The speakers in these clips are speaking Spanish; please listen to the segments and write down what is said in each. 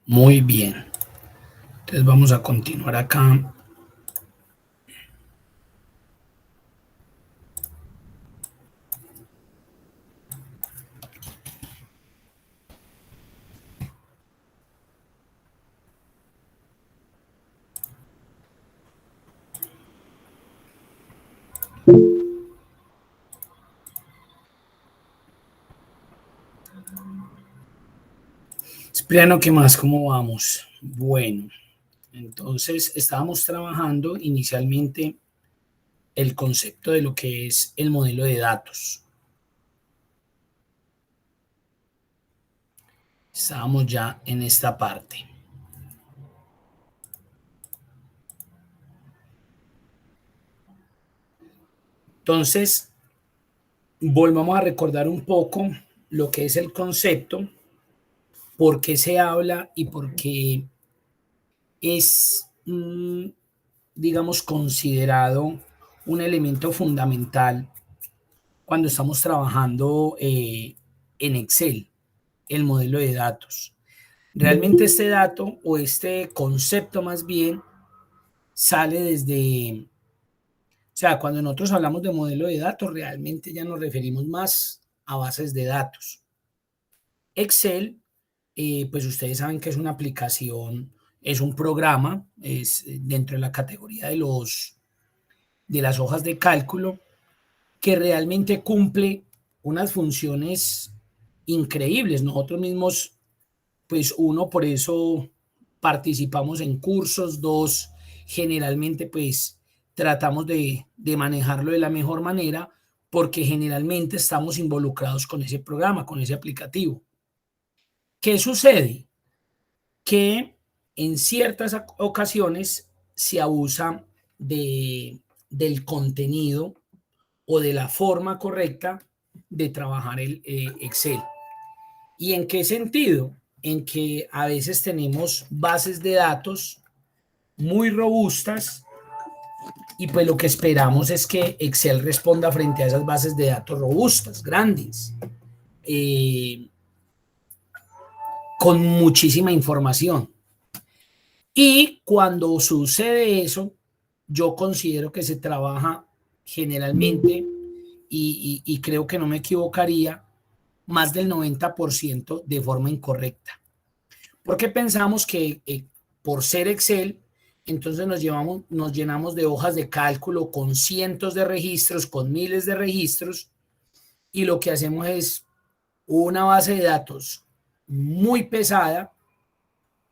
Muy bien. Entonces vamos a continuar acá. Cipriano, ¿qué más? ¿Cómo vamos? Bueno, entonces estábamos trabajando inicialmente el concepto de lo que es el modelo de datos. Estábamos ya en esta parte. Entonces, volvamos a recordar un poco lo que es el concepto, por qué se habla y por qué es, digamos, considerado un elemento fundamental cuando estamos trabajando en Excel, el modelo de datos. Realmente este dato o este concepto más bien sale desde, o sea, cuando nosotros hablamos de modelo de datos, realmente ya nos referimos más a bases de datos. Excel, pues ustedes saben que es una aplicación, es un programa, es dentro de la categoría de las hojas de cálculo, que realmente cumple unas funciones increíbles. Nosotros mismos, pues uno, por eso participamos en cursos, dos, generalmente pues tratamos de manejarlo de la mejor manera porque generalmente estamos involucrados con ese programa, con ese aplicativo. ¿Qué sucede? Que en ciertas ocasiones se abusa del contenido o de la forma correcta de trabajar el Excel. ¿Y en qué sentido? En que a veces tenemos bases de datos muy robustas y pues lo que esperamos es que Excel responda frente a esas bases de datos robustas, grandes, eh, con muchísima información. Y cuando sucede eso, yo considero que se trabaja generalmente, y creo que no me equivocaría, más del 90% de forma incorrecta. Porque pensamos que por ser Excel, entonces nos llenamos de hojas de cálculo con cientos de registros, con miles de registros, y lo que hacemos es una base de datos muy pesada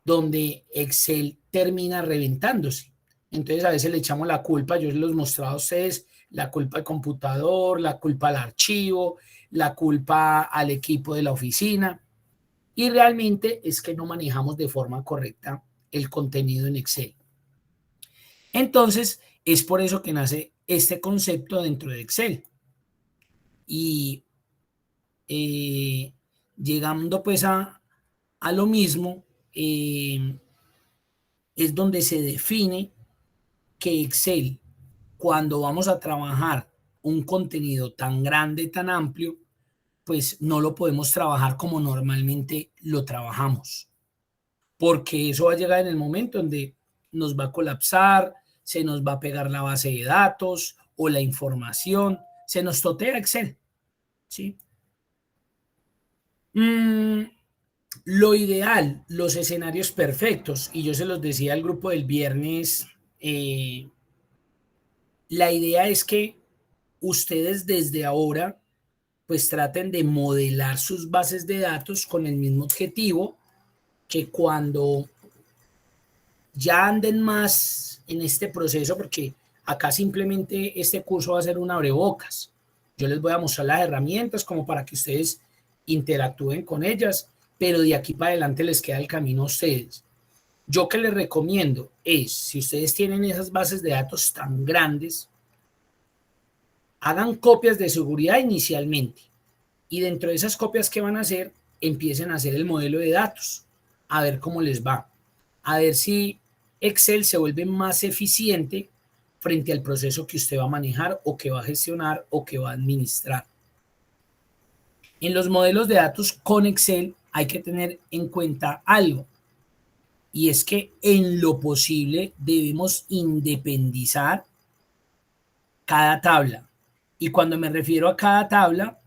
donde Excel termina reventándose. Entonces a veces le echamos la culpa, yo les los he mostrado a ustedes, la culpa al computador, la culpa al archivo, la culpa al equipo de la oficina, y realmente es que no manejamos de forma correcta el contenido en Excel. Entonces, es por eso que nace este concepto dentro de Excel. Y eh, llegando pues a lo mismo, es donde se define que Excel, cuando vamos a trabajar un contenido tan grande, tan amplio, pues no lo podemos trabajar como normalmente lo trabajamos, porque eso va a llegar en el momento donde nos va a colapsar, se nos va a pegar la base de datos o la información, se nos totea Excel, ¿sí? Mm, lo ideal, los escenarios perfectos, y yo se los decía al grupo del viernes, la idea es que ustedes desde ahora pues traten de modelar sus bases de datos con el mismo objetivo, que cuando ya anden más en este proceso, porque acá simplemente este curso va a ser un abrebocas. Yo les voy a mostrar las herramientas como para que ustedes interactúen con ellas, pero de aquí para adelante les queda el camino a ustedes. Yo que les recomiendo es, si ustedes tienen esas bases de datos tan grandes, hagan copias de seguridad inicialmente, y dentro de esas copias que van a hacer, empiecen a hacer el modelo de datos, a ver cómo les va, a ver si Excel se vuelve más eficiente frente al proceso que usted va a manejar o que va a gestionar o que va a administrar. En los modelos de datos con Excel hay que tener en cuenta algo. y es que en lo posible debemos independizar cada tabla. Y cuando me refiero a cada tabla,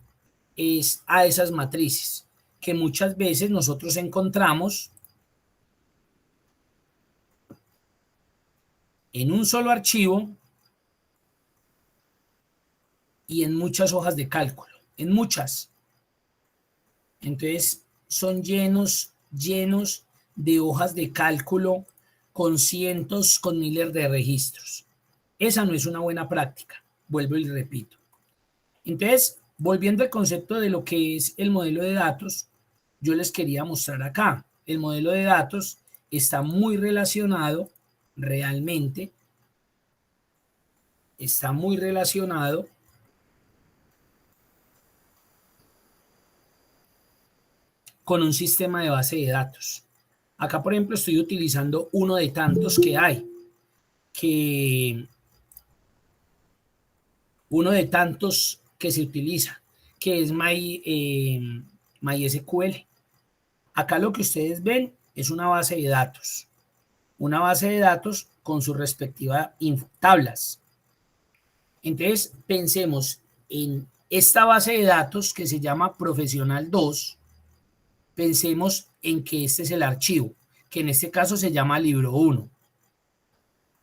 es a esas matrices que muchas veces nosotros encontramos en un solo archivo y en muchas hojas de cálculo, en muchas. Entonces son llenos de hojas de cálculo con cientos, con miles de registros. Esa no es una buena práctica, vuelvo y repito. Entonces, volviendo al concepto de lo que es el modelo de datos, yo les quería mostrar acá. El modelo de datos está muy relacionado, realmente, está muy relacionado con un sistema de base de datos. Acá, por ejemplo, estoy utilizando uno de tantos que hay, que uno de tantos que se utiliza, que es MySQL. Acá lo que ustedes ven es una base de datos con sus respectivas tablas. Entonces, pensemos en esta base de datos que se llama Profesional 2, pensemos en que este es el archivo, que en este caso se llama libro 1.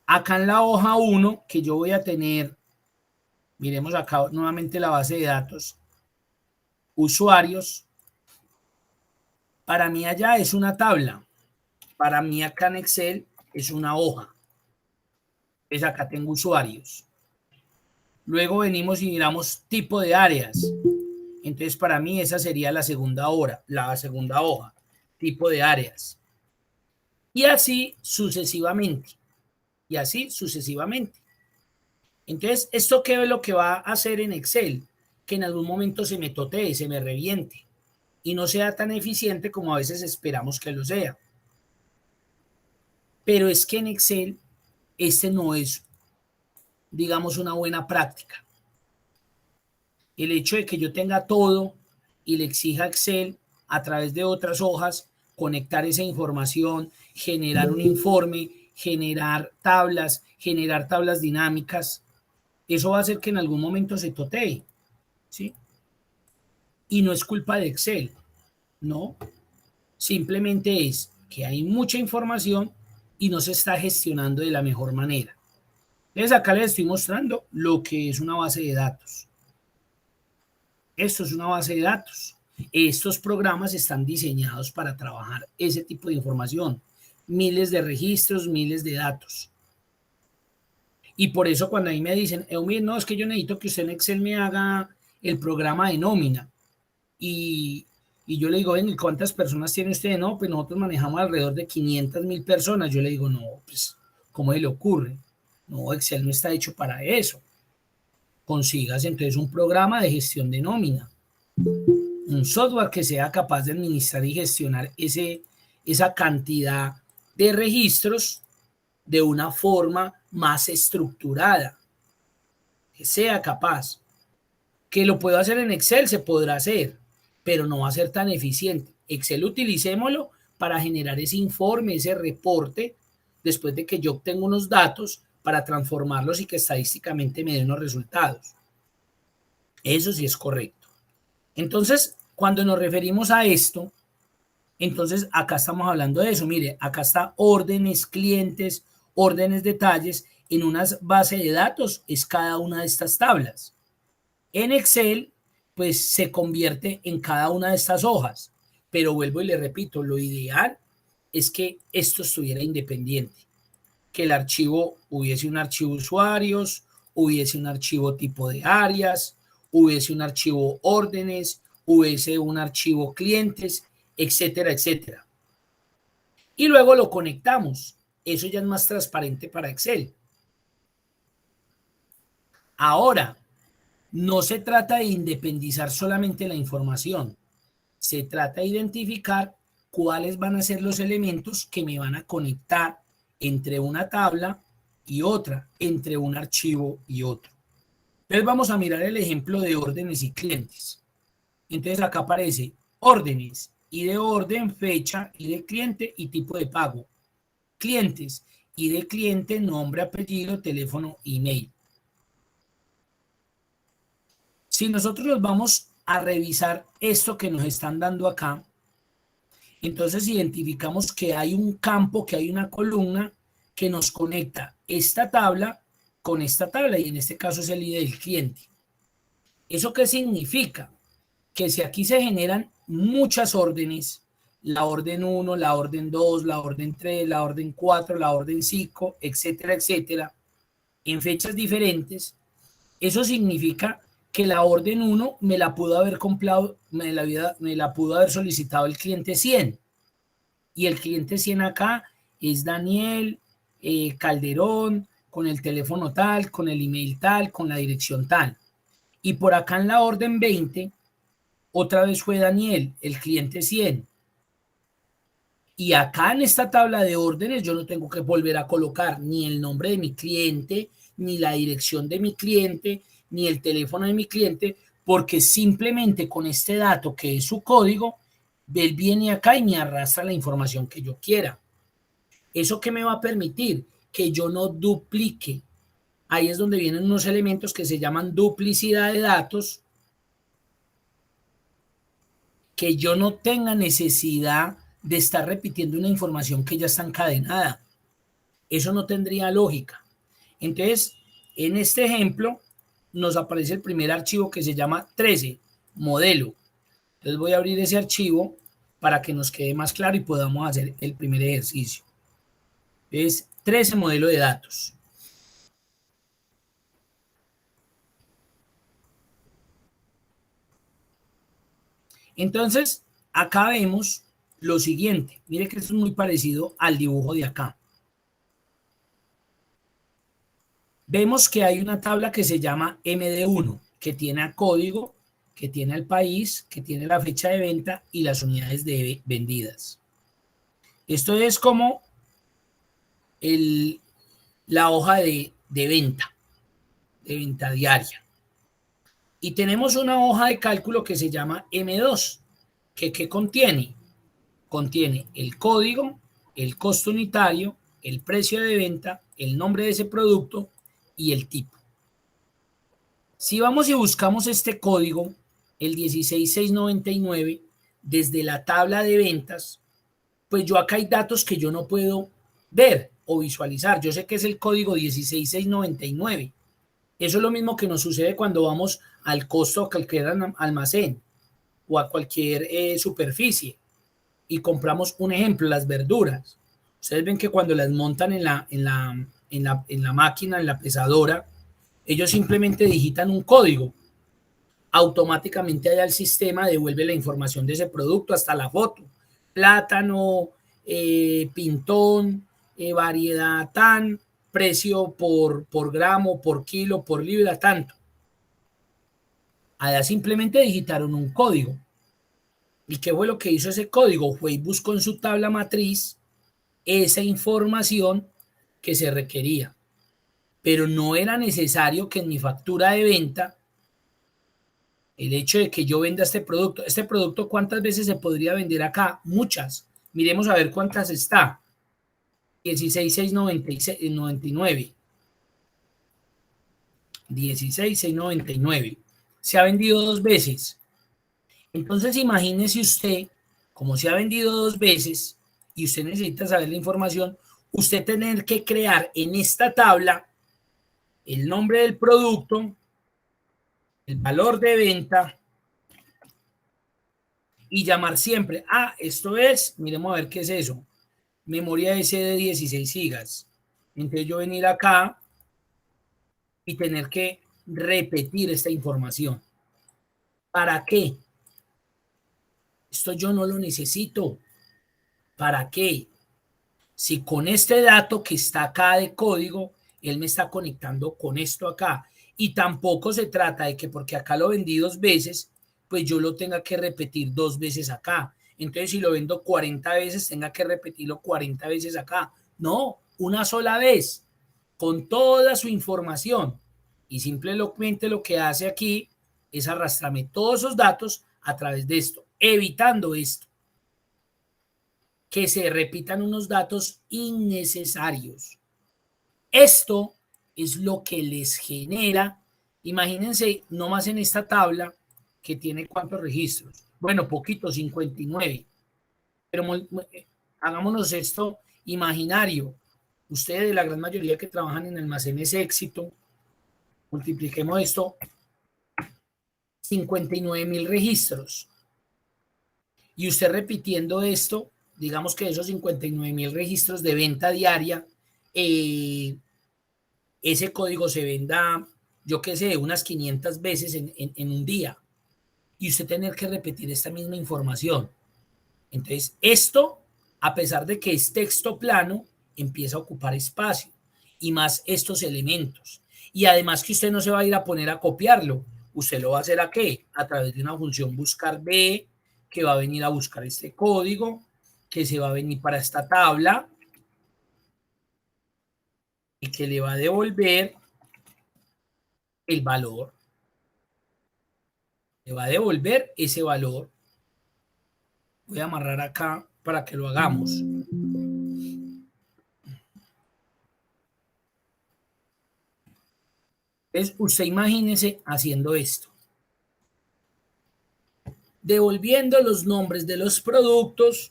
Acá en la hoja 1, que yo voy a tener, miremos acá nuevamente la base de datos, usuarios, para mí allá es una tabla, para mí acá en Excel es una hoja. Entonces acá tengo usuarios. Luego venimos y miramos tipo de áreas. Entonces para mí esa sería la segunda hoja, tipo de áreas. Y así sucesivamente. Y así sucesivamente. Entonces, ¿esto qué es lo que va a hacer en Excel? Que en algún momento se me totee, se me reviente y no sea tan eficiente como a veces esperamos que lo sea. Pero es que en Excel este no es, digamos, una buena práctica. El hecho de que yo tenga todo y le exija a Excel a través de otras hojas, conectar esa información, generar un informe, generar tablas dinámicas, eso va a hacer que en algún momento se totee, ¿sí? Y no es culpa de Excel, no, simplemente es que hay mucha información y no se está gestionando de la mejor manera. Entonces acá les estoy mostrando lo que es una base de datos. Esto es una base de datos. Estos programas están diseñados para trabajar ese tipo de información. Miles de registros, miles de datos. Y por eso cuando a mí me dicen, Eumir, no, es que yo necesito que usted en Excel me haga el programa de nómina. Y yo le digo, ven, ¿cuántas personas tiene usted? No, pues nosotros manejamos alrededor de 500.000 personas. Yo le digo, no, pues, ¿cómo le ocurre? No, Excel no está hecho para eso. Consigas entonces un programa de gestión de nómina, un software que sea capaz de administrar y gestionar esa cantidad de registros de una forma más estructurada, que sea capaz. Que lo puedo hacer en Excel, se podrá hacer, pero no va a ser tan eficiente. Excel utilicémoslo para generar ese informe, ese reporte, después de que yo obtengo unos datos para transformarlos y que estadísticamente me den los resultados. Eso sí es correcto. Entonces, cuando nos referimos a esto, entonces acá estamos hablando de eso. Mire, acá está órdenes, clientes, órdenes, detalles. En una base de datos es cada una de estas tablas. En Excel, pues se convierte en cada una de estas hojas. Pero vuelvo y le repito, lo ideal es que esto estuviera independiente, que el archivo hubiese un archivo usuarios, hubiese un archivo tipo de áreas, hubiese un archivo órdenes, hubiese un archivo clientes, etcétera, etcétera. Y luego lo conectamos. Eso ya es más transparente para Excel. Ahora, no se trata de independizar solamente la información. Se trata de identificar cuáles van a ser los elementos que me van a conectar entre una tabla y otra, entre un archivo y otro. Entonces vamos a mirar el ejemplo de órdenes y clientes. Entonces acá aparece órdenes, y de orden, fecha, y de cliente y tipo de pago. clientes. Y de cliente, nombre, apellido, teléfono, email. Si nosotros nos vamos a revisar esto que nos están dando acá, entonces identificamos que hay un campo, que hay una columna que nos conecta esta tabla con esta tabla, y en este caso es el ID del cliente. ¿Eso qué significa? Que si aquí se generan muchas órdenes, la orden 1, la orden 2, la orden 3, la orden 4, la orden 5, etcétera, etcétera, en fechas diferentes, eso significa que la orden 1 me la pudo haber comprado, me la pudo haber solicitado el cliente 100. Y el cliente 100 acá es Daniel Calderón, con el teléfono tal, con el email tal, con la dirección tal. Y por acá en la orden 20, otra vez fue Daniel, el cliente 100. Y acá en esta tabla de órdenes yo no tengo que volver a colocar ni el nombre de mi cliente, ni la dirección de mi cliente, ni el teléfono de mi cliente, porque simplemente con este dato que es su código, él viene acá y me arrastra la información que yo quiera. ¿Eso qué me va a permitir? Que yo no duplique. Ahí es donde vienen unos elementos que se llaman duplicidad de datos, que yo no tenga necesidad de estar repitiendo una información que ya está encadenada. Eso no tendría lógica. Entonces, en este ejemplo, nos aparece el primer archivo que se llama 13, modelo. Entonces voy a abrir ese archivo para que nos quede más claro y podamos hacer el primer ejercicio. Es 13, modelo de datos. Entonces, acá vemos lo siguiente. Mire que esto es muy parecido al dibujo de acá. Vemos que hay una tabla que se llama MD1, que tiene el código, que tiene el país, que tiene la fecha de venta y las unidades vendidas. Esto es como la hoja de venta diaria. Y tenemos una hoja de cálculo que se llama M2, que ¿qué contiene? Contiene el código, el costo unitario, el precio de venta, el nombre de ese producto y el tipo. Si vamos y buscamos este código, el 16699, desde la tabla de ventas, pues yo acá hay datos que yo no puedo ver o visualizar. Yo sé que es el código 16699. Eso es lo mismo que nos sucede cuando vamos al costo a cualquier almacén o a cualquier superficie y compramos, un ejemplo, las verduras. Ustedes ven que cuando las montan en la máquina, en la pesadora, ellos simplemente digitan un código. Automáticamente allá el sistema devuelve la información de ese producto, hasta la foto. Plátano, pintón, variedad tan, precio por gramo, por kilo, por libra, tanto. Allá simplemente digitaron un código. ¿Y qué fue lo que hizo ese código? Fue y buscó en su tabla matriz esa información que se requería. Pero no era necesario que en mi factura de venta, el hecho de que yo venda este producto, ¿cuántas veces se podría vender acá? Muchas. Miremos a ver cuántas está. 16,699. 16,699. Se ha vendido dos veces. Entonces imagínese usted, como se ha vendido dos veces y usted necesita saber la información, usted tener que crear en esta tabla el nombre del producto, el valor de venta y llamar siempre. Esto es, miremos a ver qué es eso. Memoria SD de 16 gigas. Entonces yo venir acá y tener que repetir esta información. ¿Para qué? Esto yo no lo necesito. ¿Para qué? Si con este dato que está acá de código, él me está conectando con esto acá. Y tampoco se trata de que porque acá lo vendí dos veces, pues yo lo tenga que repetir dos veces acá. Entonces, si lo vendo 40 veces, tenga que repetirlo 40 veces acá. No, una sola vez, con toda su información. Y simplemente lo que hace aquí es arrastrarme todos esos datos a través de esto, evitando esto. que se repitan unos datos innecesarios. Esto es lo que les genera, imagínense, nomás en esta tabla que tiene cuántos registros. Bueno, poquito, 59. Pero hagámonos esto imaginario. Ustedes, la gran mayoría que trabajan en almacenes Éxito, multipliquemos esto, 59,000 registros. Y usted repitiendo esto, digamos que esos 59,000 registros de venta diaria, ese código se venda, yo qué sé, unas 500 veces en un día. Y usted tener que repetir esta misma información. Entonces, esto, a pesar de que es texto plano, empieza a ocupar espacio y más estos elementos. Y además que usted no se va a ir a poner a copiarlo. Usted lo va a hacer ¿a qué? A través de una función buscar B, que va a venir a buscar este código, que se va a venir para esta tabla y que le va a devolver el valor. Le va a devolver ese valor. Voy a amarrar acá para que lo hagamos. Entonces, usted imagínese haciendo esto. Devolviendo los nombres de los productos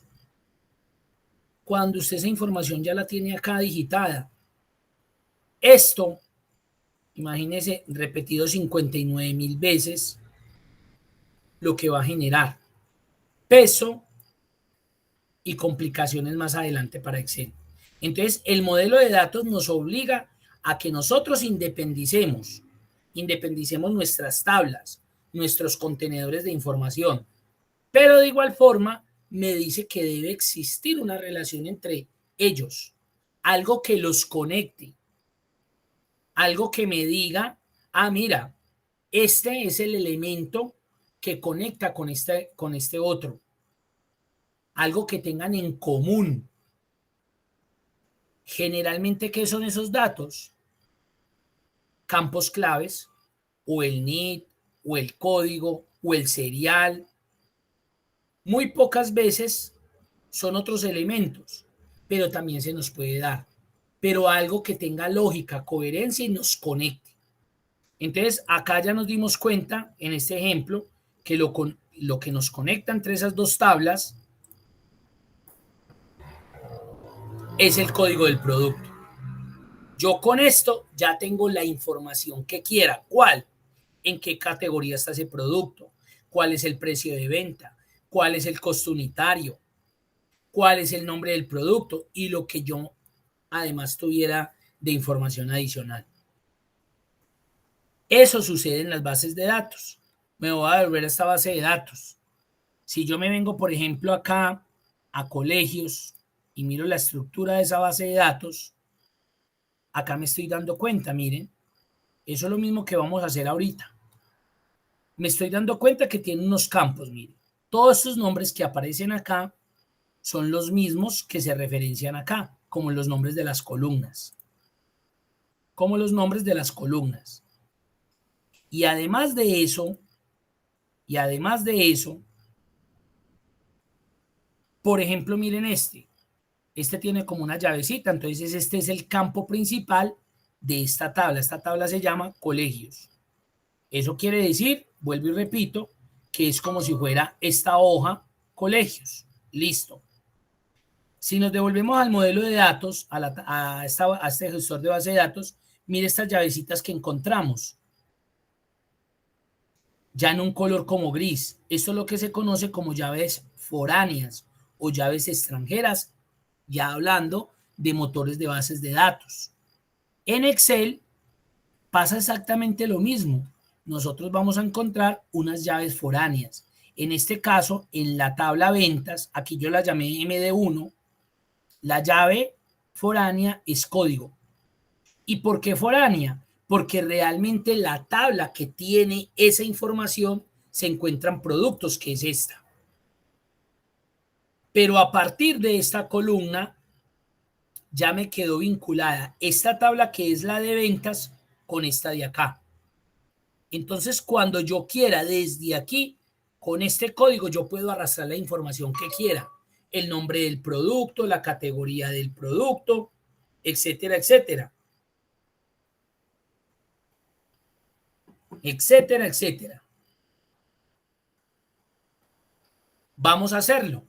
cuando usted esa información ya la tiene acá digitada. Esto, imagínese, repetido 59,000 veces, lo que va a generar peso y complicaciones más adelante para Excel. Entonces, el modelo de datos nos obliga a que nosotros independicemos nuestras tablas, nuestros contenedores de información, pero de igual forma me dice que debe existir una relación entre ellos, algo que los conecte, algo que me diga, ah, mira, este es el elemento que conecta con este otro, algo que tengan en común. Generalmente, ¿qué son esos datos? Campos claves, o el NID, o el código, o el serial. Muy pocas veces son otros elementos, pero también se nos puede dar. Pero algo que tenga lógica, coherencia y nos conecte. Entonces, acá ya nos dimos cuenta, en este ejemplo, que lo que nos conecta entre esas dos tablas es el código del producto. Yo con esto ya tengo la información que quiera. ¿Cuál? ¿En qué categoría está ese producto? ¿Cuál es el precio de venta? ¿Cuál es el costo unitario? ¿Cuál es el nombre del producto? Y lo que yo además tuviera de información adicional. Eso sucede en las bases de datos. Me voy a volver a esta base de datos. Si yo me vengo, por ejemplo, acá a colegios y miro la estructura de esa base de datos, acá me estoy dando cuenta, miren, eso es lo mismo que vamos a hacer ahorita. Me estoy dando cuenta que tiene unos campos, miren. Todos estos nombres que aparecen acá son los mismos que se referencian acá, como los nombres de las columnas. Como los nombres de las columnas. Y además de eso, por ejemplo, miren este. Este tiene como una llavecita, entonces este es el campo principal de esta tabla. Esta tabla se llama colegios. Eso quiere decir, vuelvo y repito, que es como si fuera esta hoja colegios. Listo. Si nos devolvemos al modelo de datos, a este gestor de base de datos, mire estas llavecitas que encontramos. Ya en un color como gris. Esto es lo que se conoce como llaves foráneas o llaves extranjeras, ya hablando de motores de bases de datos. En Excel pasa exactamente lo mismo. Nosotros vamos a encontrar unas llaves foráneas. En este caso, en la tabla ventas, aquí yo la llamé MD1, la llave foránea es código. ¿Y por qué foránea? Porque realmente la tabla que tiene esa información se encuentran productos, que es esta. Pero a partir de esta columna ya me quedó vinculada esta tabla que es la de ventas con esta de acá. Entonces, cuando yo quiera desde aquí, con este código, yo puedo arrastrar la información que quiera. el nombre del producto, la categoría del producto, etcétera, etcétera, etcétera, etcétera. Vamos a hacerlo.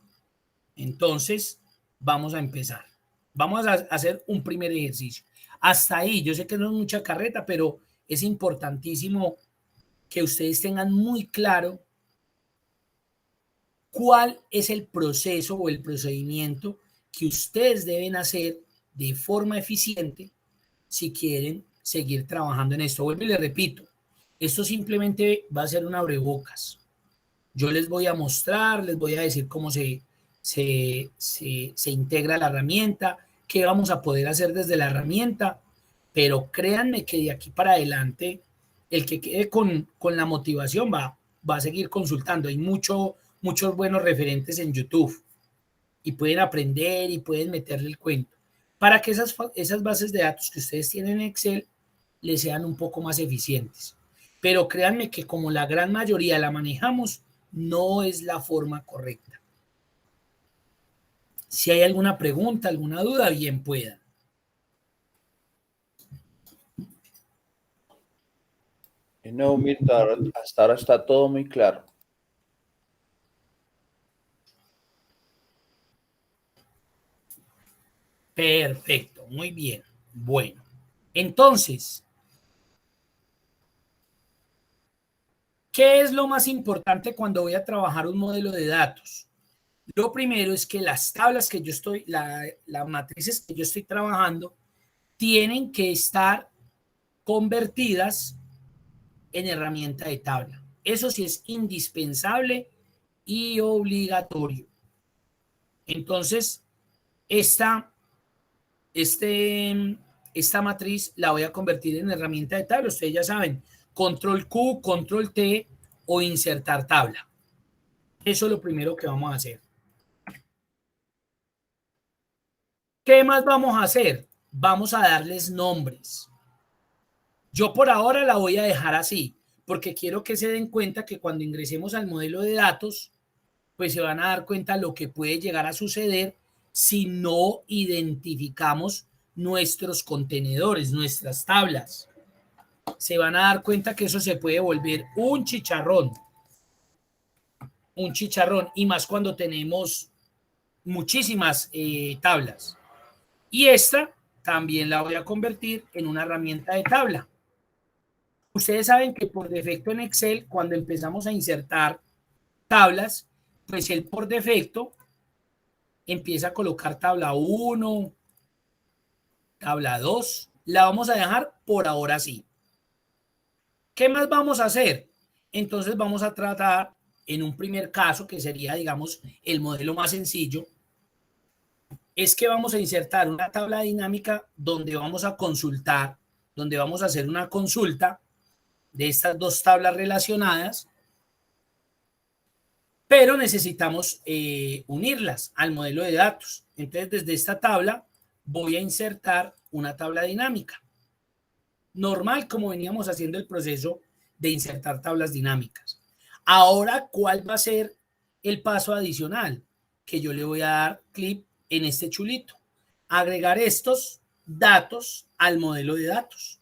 Entonces, vamos a empezar. Vamos a hacer un primer ejercicio. Hasta ahí, yo sé que no es mucha carreta, pero es importantísimo que ustedes tengan muy claro cuál es el proceso o el procedimiento que ustedes deben hacer de forma eficiente si quieren seguir trabajando en esto. Vuelvo y les repito, esto simplemente va a ser un abrebocas. Yo les voy a mostrar, les voy a decir cómo se integra la herramienta, qué vamos a poder hacer desde la herramienta, pero créanme que de aquí para adelante, el que quede con la motivación va a seguir consultando. Hay muchos buenos referentes en YouTube y pueden aprender y pueden meterle el cuento para que esas bases de datos que ustedes tienen en Excel les sean un poco más eficientes. Pero créanme que como la gran mayoría la manejamos, no es la forma correcta. Si hay alguna pregunta, alguna duda, bien pueda. No, Mirta, hasta ahora está todo muy claro. Perfecto, muy bien. Bueno, entonces, ¿qué es lo más importante cuando voy a trabajar un modelo de datos? Lo primero es que las tablas que yo estoy, las matrices que yo estoy trabajando, tienen que estar convertidas en herramienta de tabla. Eso sí es indispensable y obligatorio. Entonces, esta, esta matriz la voy a convertir en herramienta de tabla. Ustedes ya saben, control Q, control T o insertar tabla. Eso es lo primero que vamos a hacer. ¿Qué más vamos a hacer? Vamos a darles nombres. Yo por ahora la voy a dejar así, porque quiero que se den cuenta que cuando ingresemos al modelo de datos, pues se van a dar cuenta lo que puede llegar a suceder si no identificamos nuestros contenedores, nuestras tablas. Se van a dar cuenta que eso se puede volver un chicharrón, y más cuando tenemos muchísimas tablas. Y esta también la voy a convertir en una herramienta de tabla. Ustedes saben que por defecto en Excel, cuando empezamos a insertar tablas, pues él por defecto empieza a colocar tabla 1, tabla 2. La vamos a dejar por ahora así. ¿Qué más vamos a hacer? Entonces vamos a tratar en un primer caso, que sería, digamos, el modelo más sencillo, es que vamos a insertar una tabla dinámica donde vamos a consultar, donde vamos a hacer una consulta de estas dos tablas relacionadas, pero necesitamos unirlas al modelo de datos. Entonces, desde esta tabla voy a insertar una tabla dinámica. Normal, como veníamos haciendo el proceso de insertar tablas dinámicas. Ahora, ¿cuál va a ser el paso adicional? Que yo le voy a dar clic en este chulito. Agregar estos datos al modelo de datos.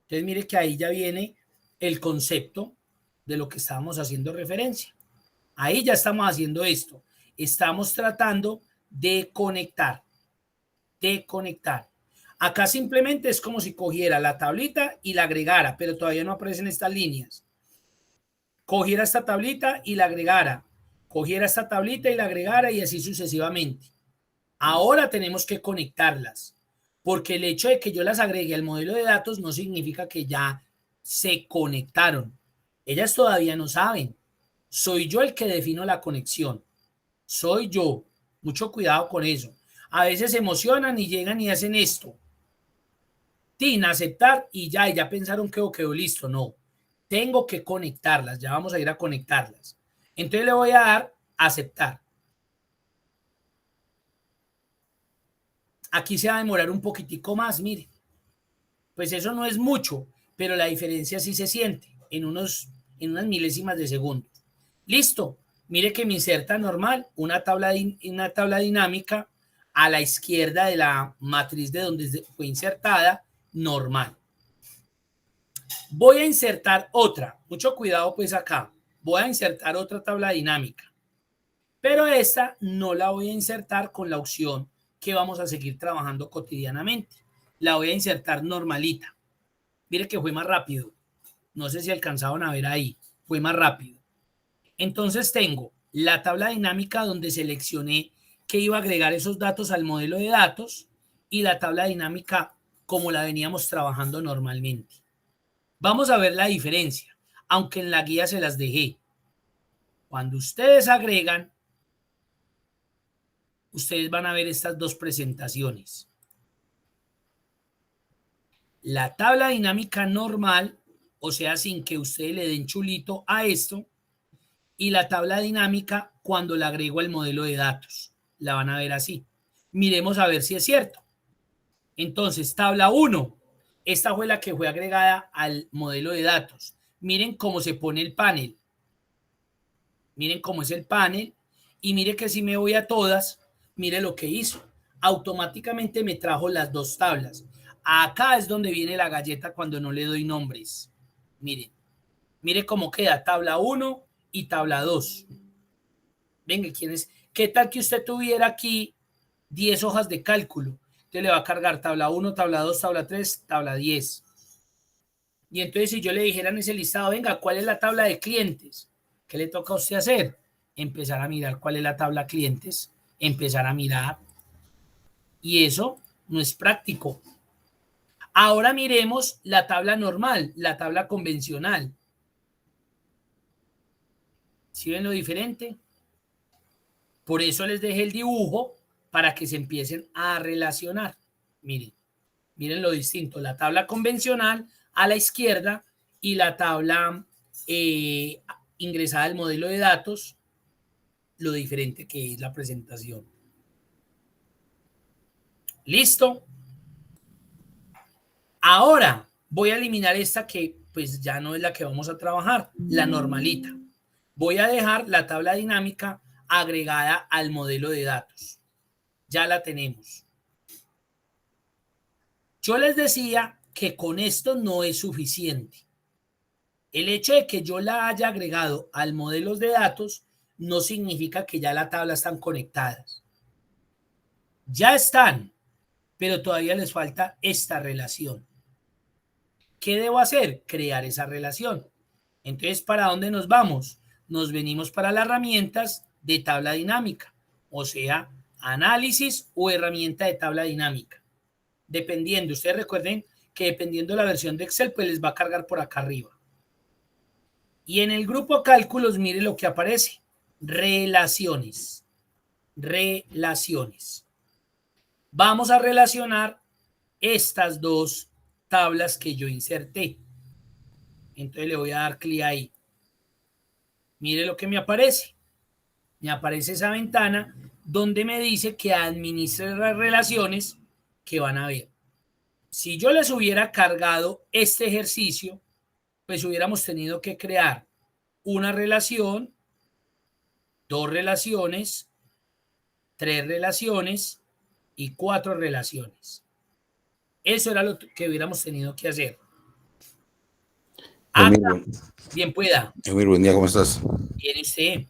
Entonces, mire que ahí ya viene el concepto de lo que estábamos haciendo referencia. Ahí ya estamos haciendo esto. Estamos tratando de conectar. De conectar. Acá simplemente es como si cogiera la tablita y la agregara, pero todavía no aparecen estas líneas. Cogiera esta tablita y la agregara. Cogiera esta tablita y la agregara y así sucesivamente. Ahora tenemos que conectarlas, porque el hecho de que yo las agregue al modelo de datos no significa que ya se conectaron. Ellas todavía no saben. Soy yo el que defino la conexión. Soy yo. Mucho cuidado con eso. A veces se emocionan y llegan y hacen esto. Tin, aceptar y ya pensaron que quedó listo. No. Tengo que conectarlas. Ya vamos a ir a conectarlas. Entonces le voy a dar aceptar. Aquí se va a demorar un poquitico más, mire. Pues eso no es mucho, pero la diferencia sí se siente en unas milésimas de segundo. Listo. Mire que me inserta normal una tabla dinámica a la izquierda de la matriz de donde fue insertada, normal. Voy a insertar otra, mucho cuidado pues acá, voy a insertar otra tabla dinámica, pero esta no la voy a insertar con la opción que vamos a seguir trabajando cotidianamente. La voy a insertar normalita. Mire que fue más rápido. No sé si alcanzaron a ver ahí. Fue más rápido. Entonces tengo la tabla dinámica donde seleccioné que iba a agregar esos datos al modelo de datos y la tabla dinámica como la veníamos trabajando normalmente. Vamos a ver la diferencia, aunque en la guía se las dejé. Cuando ustedes agregan, ustedes van a ver estas dos presentaciones. La tabla dinámica normal, o sea, sin que ustedes le den chulito a esto, y la tabla dinámica cuando la agrego al modelo de datos. La van a ver así. Miremos a ver si es cierto. Entonces, tabla 1. Esta fue la que fue agregada al modelo de datos. Miren cómo se pone el panel. Miren cómo es el panel. Y mire que si me voy a todas, mire lo que hizo. Automáticamente me trajo las dos tablas. Acá es donde viene la galleta cuando no le doy nombres. Miren. Mire cómo queda tabla 1 y tabla 2. Venga, ¿quién es? ¿Qué tal que usted tuviera aquí 10 hojas de cálculo? Usted le va a cargar tabla 1, tabla 2, tabla 3, tabla 10. Y entonces si yo le dijera en ese listado, venga, ¿cuál es la tabla de clientes? ¿Qué le toca a usted hacer? Empezar a mirar cuál es la tabla clientes, empezar a mirar. Y eso no es práctico. Ahora miremos la tabla normal, la tabla convencional. ¿Sí ven lo diferente? Por eso les dejé el dibujo para que se empiecen a relacionar. Miren, miren lo distinto. La tabla convencional a la izquierda y la tabla ingresada al modelo de datos, lo diferente que es la presentación. ¿Listo? Ahora voy a eliminar esta que pues ya no es la que vamos a trabajar, la normalita. Voy a dejar la tabla dinámica agregada al modelo de datos. Ya la tenemos. Yo les decía que con esto no es suficiente. El hecho de que yo la haya agregado al modelo de datos no significa que ya la tabla están conectadas. Ya están, pero todavía les falta esta relación. ¿Qué debo hacer? Crear esa relación. Entonces, ¿para dónde nos vamos? Nos venimos para las herramientas de tabla dinámica, o sea, análisis o herramienta de tabla dinámica. Dependiendo, ustedes recuerden que dependiendo de la versión de Excel, pues les va a cargar por acá arriba. Y en el grupo cálculos, mire lo que aparece. Relaciones. Relaciones. Vamos a relacionar estas dos tablas que yo inserté. Entonces le voy a dar clic ahí. Mire lo que me aparece. Me aparece esa ventana donde me dice que administre las relaciones que van a ver. Si yo les hubiera cargado este ejercicio, pues hubiéramos tenido que crear una relación, dos relaciones, tres relaciones y cuatro relaciones. Eso era lo que hubiéramos tenido que hacer. Eumir, bien pueda. Eumir, buen día, ¿cómo estás? Bien, usted.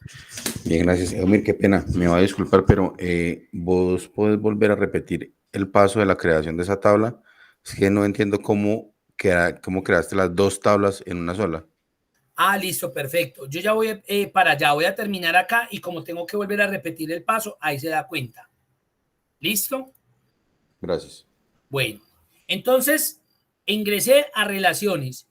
Bien, gracias. Eumir, qué pena, me va a disculpar, pero vos podés volver a repetir el paso de la creación de esa tabla. Es que no entiendo cómo creaste las dos tablas en una sola. Ah, listo, perfecto. Yo ya voy para allá, voy a terminar acá y como tengo que volver a repetir el paso, ahí se da cuenta. ¿Listo? Gracias. Bueno, entonces ingresé a relaciones.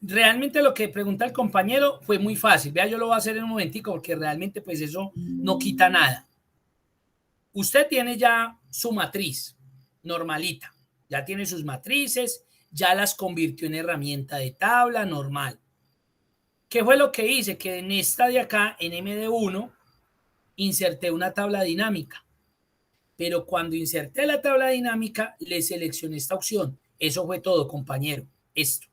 Realmente lo que pregunta el compañero fue muy fácil. Vea, yo lo voy a hacer en un momentico porque realmente pues eso no quita nada. Usted tiene ya su matriz normalita. Ya tiene sus matrices, ya las convirtió en herramienta de tabla normal. ¿Qué fue lo que hice? Que en esta de acá, en MD1, inserté una tabla dinámica. Pero cuando inserté la tabla dinámica, le seleccioné esta opción. Eso fue todo, compañero. Esto.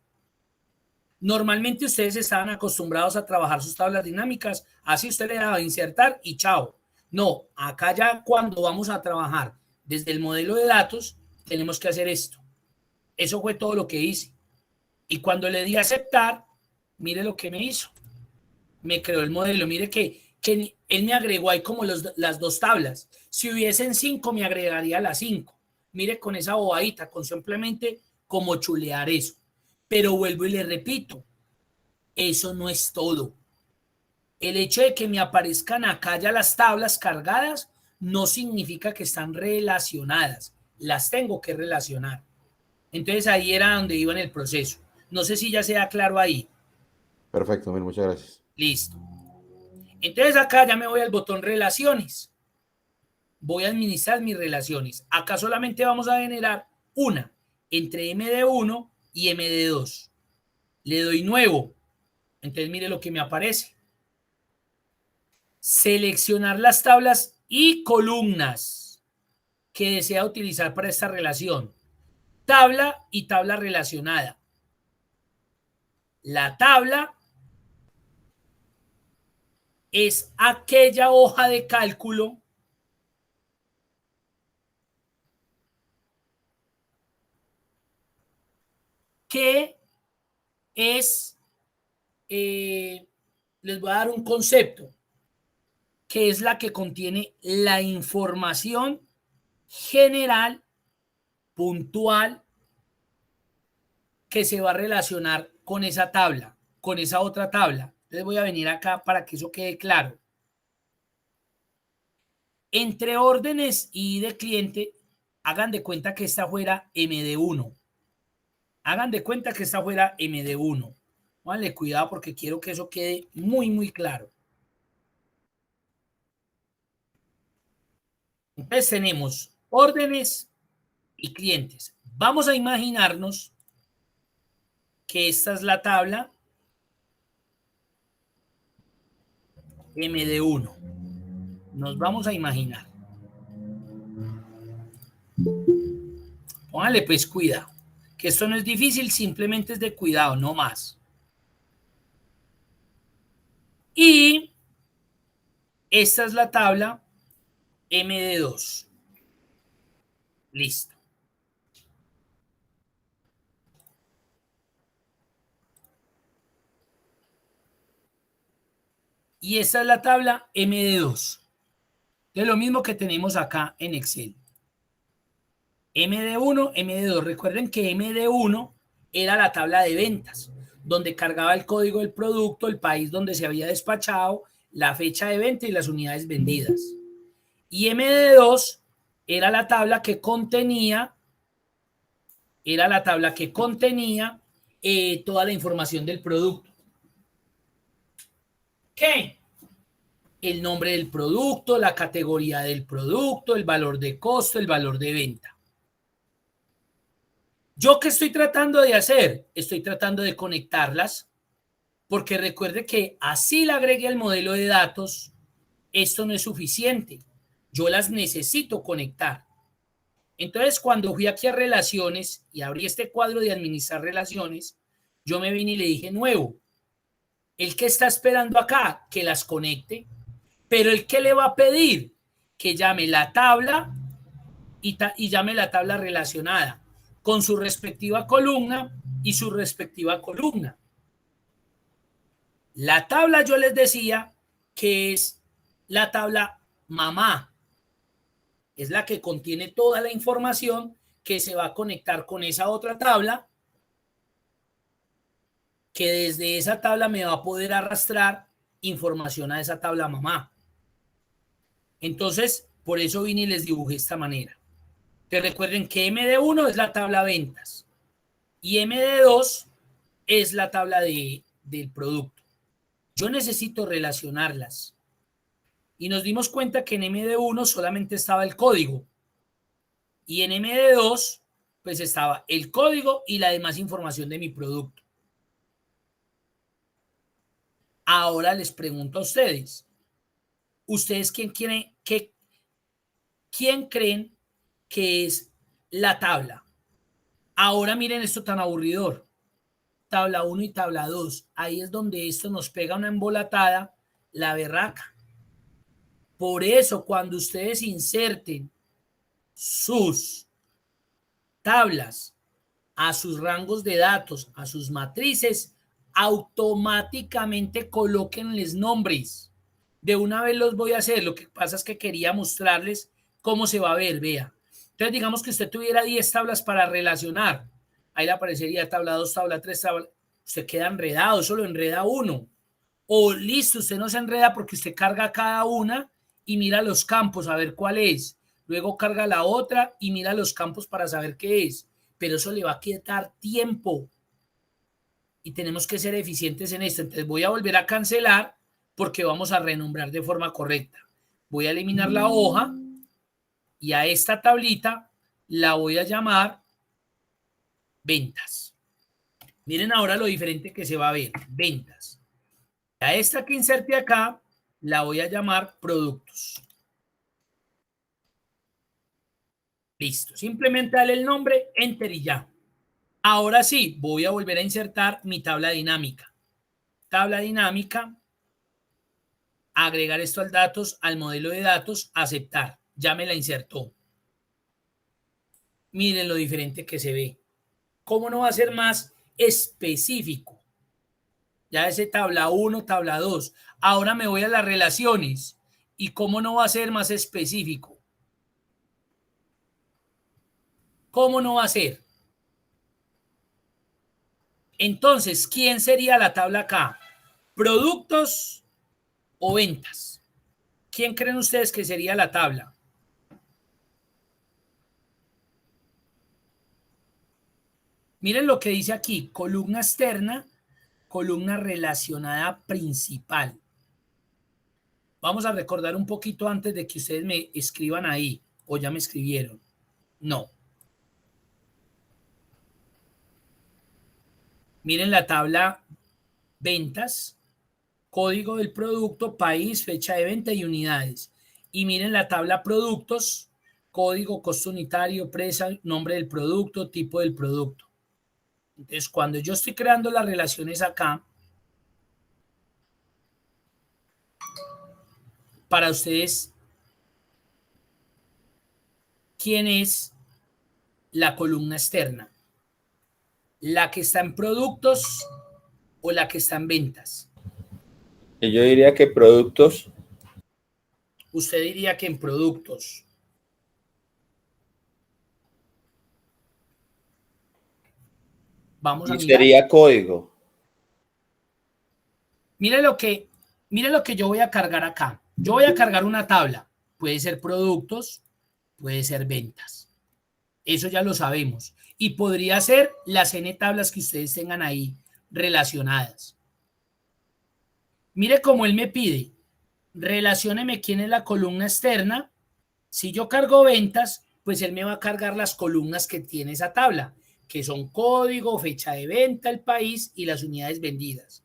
Normalmente ustedes estaban acostumbrados a trabajar sus tablas dinámicas, así usted le daba insertar y chao. No, acá ya cuando vamos a trabajar desde el modelo de datos, tenemos que hacer esto. Eso fue todo lo que hice. Y cuando le di a aceptar, mire lo que me hizo. Me creó el modelo. Mire que él me agregó ahí como las dos tablas. Si hubiesen 5, me agregaría las 5. Mire con esa bobadita, con simplemente como chulear eso. Pero vuelvo y le repito, eso no es todo. El hecho de que me aparezcan acá ya las tablas cargadas no significa que están relacionadas. Las tengo que relacionar. Entonces ahí era donde iba en el proceso. No sé si ya sea claro ahí. Perfecto, muchas gracias. Listo. Entonces acá ya me voy al botón relaciones. Voy a administrar mis relaciones. Acá solamente vamos a generar una entre MD1 y MD2. Le doy nuevo. Entonces mire lo que me aparece. Seleccionar las tablas y columnas que desea utilizar para esta relación. Tabla y tabla relacionada. La tabla es aquella hoja de cálculo que es, les voy a dar un concepto, que es la que contiene la información general, puntual, que se va a relacionar con esa tabla, con esa otra tabla. Entonces voy a venir acá para que eso quede claro. Entre órdenes y de cliente, hagan de cuenta que esta fuera MD1. Hagan de cuenta que esta fuera MD1. Vale, cuidado porque quiero que eso quede muy, muy claro. Entonces tenemos órdenes y clientes. Vamos a imaginarnos que esta es la tabla MD1. Nos vamos a imaginar. Póngale pues cuidado, que esto no es difícil, simplemente es de cuidado, no más. Y esta es la tabla MD2. Listo. Y esta es la tabla MD2. Es lo mismo que tenemos acá en Excel. MD1, MD2. Recuerden que MD1 era la tabla de ventas, donde cargaba el código del producto, el país donde se había despachado, la fecha de venta y las unidades vendidas. Y MD2 era la tabla que contenía, toda la información del producto. ¿Qué? El nombre del producto, la categoría del producto, el valor de costo, el valor de venta. ¿Yo qué estoy tratando de hacer? Estoy tratando de conectarlas, porque recuerde que así le agregue el modelo de datos, esto no es suficiente. Yo las necesito conectar. Entonces, cuando fui aquí a relaciones y abrí este cuadro de administrar relaciones, yo me vine y le dije nuevo. ¿El que está esperando acá? Que las conecte. Pero el que le va a pedir que llame la tabla y llame la tabla relacionada con su respectiva columna y su respectiva columna. La tabla yo les decía que es la tabla mamá. Es la que contiene toda la información que se va a conectar con esa otra tabla, que desde esa tabla me va a poder arrastrar información a esa tabla mamá. Entonces, por eso vine y les dibujé esta manera. Que recuerden que MD1 es la tabla ventas y MD2 es la tabla del producto. Yo necesito relacionarlas. Y nos dimos cuenta que en MD1 solamente estaba el código. Y en MD2, pues estaba el código y la demás información de mi producto. Ahora les pregunto a ustedes. ¿Ustedes quién creen que es la tabla? Ahora miren esto tan aburridor. tabla 1 y tabla 2. Ahí es donde esto nos pega una embolatada, la berraca. Por eso, cuando ustedes inserten sus tablas a sus rangos de datos, a sus matrices, automáticamente colóquenles nombres. De una vez los voy a hacer. Lo que pasa es que quería mostrarles cómo se va a ver, vea. Entonces, digamos que usted tuviera 10 tablas para relacionar. Ahí le aparecería tabla 2, tabla 3, tabla. Usted queda enredado, solo enreda uno. O listo, usted no se enreda porque usted carga cada una y mira los campos a ver cuál es. Luego carga la otra y mira los campos para saber qué es. Pero eso le va a quitar tiempo. Y tenemos que ser eficientes en esto. Entonces voy a volver a cancelar porque vamos a renombrar de forma correcta. Voy a eliminar la hoja y a esta tablita la voy a llamar ventas. Miren ahora lo diferente que se va a ver. Ventas. A esta que inserte acá la voy a llamar productos. Listo. Simplemente dale el nombre, enter y ya. Ahora sí, voy a volver a insertar mi tabla dinámica. Tabla dinámica. Agregar esto al datos, al modelo de datos, aceptar. Ya me la insertó. Miren lo diferente que se ve. ¿Cómo no va a ser más específico? Ya ese tabla 1, tabla 2. Ahora me voy a las relaciones. ¿Y cómo no va a ser más específico? ¿Cómo no va a ser? Entonces, ¿quién sería la tabla acá? ¿Productos o ventas? ¿Quién creen ustedes que sería la tabla? Miren lo que dice aquí, columna externa, columna relacionada principal. Vamos a recordar un poquito antes de que ustedes me escriban ahí, o ya me escribieron. No. Miren la tabla ventas, código del producto, país, fecha de venta y unidades. Y miren la tabla productos, código, costo unitario, presa, nombre del producto, tipo del producto. Entonces, cuando yo estoy creando las relaciones acá, para ustedes, ¿quién es la columna externa? ¿La que está en productos o la que está en ventas? Y yo diría que productos. Usted diría que en productos. Vamos a Y mirar. sería código. Mire lo que yo voy a cargar acá. Yo voy a cargar una tabla. Puede ser productos, puede ser ventas. Eso ya lo sabemos. Y podría ser las N tablas que ustedes tengan ahí relacionadas. Mire cómo él me pide. Relacióneme quién es la columna externa. Si yo cargo ventas, pues él me va a cargar las columnas que tiene esa tabla, que son código, fecha de venta, el país y las unidades vendidas.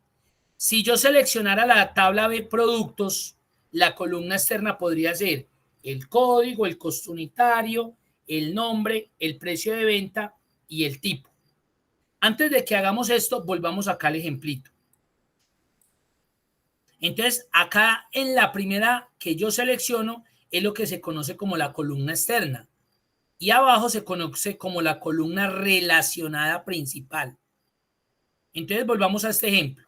Si yo seleccionara la tabla de productos, la columna externa podría ser el código, el costo unitario, el nombre, el precio de venta y el tipo. Antes de que hagamos esto, volvamos acá al ejemplito. Entonces, acá en la primera que yo selecciono es lo que se conoce como la columna externa. Y abajo se conoce como la columna relacionada principal. Entonces, volvamos a este ejemplo.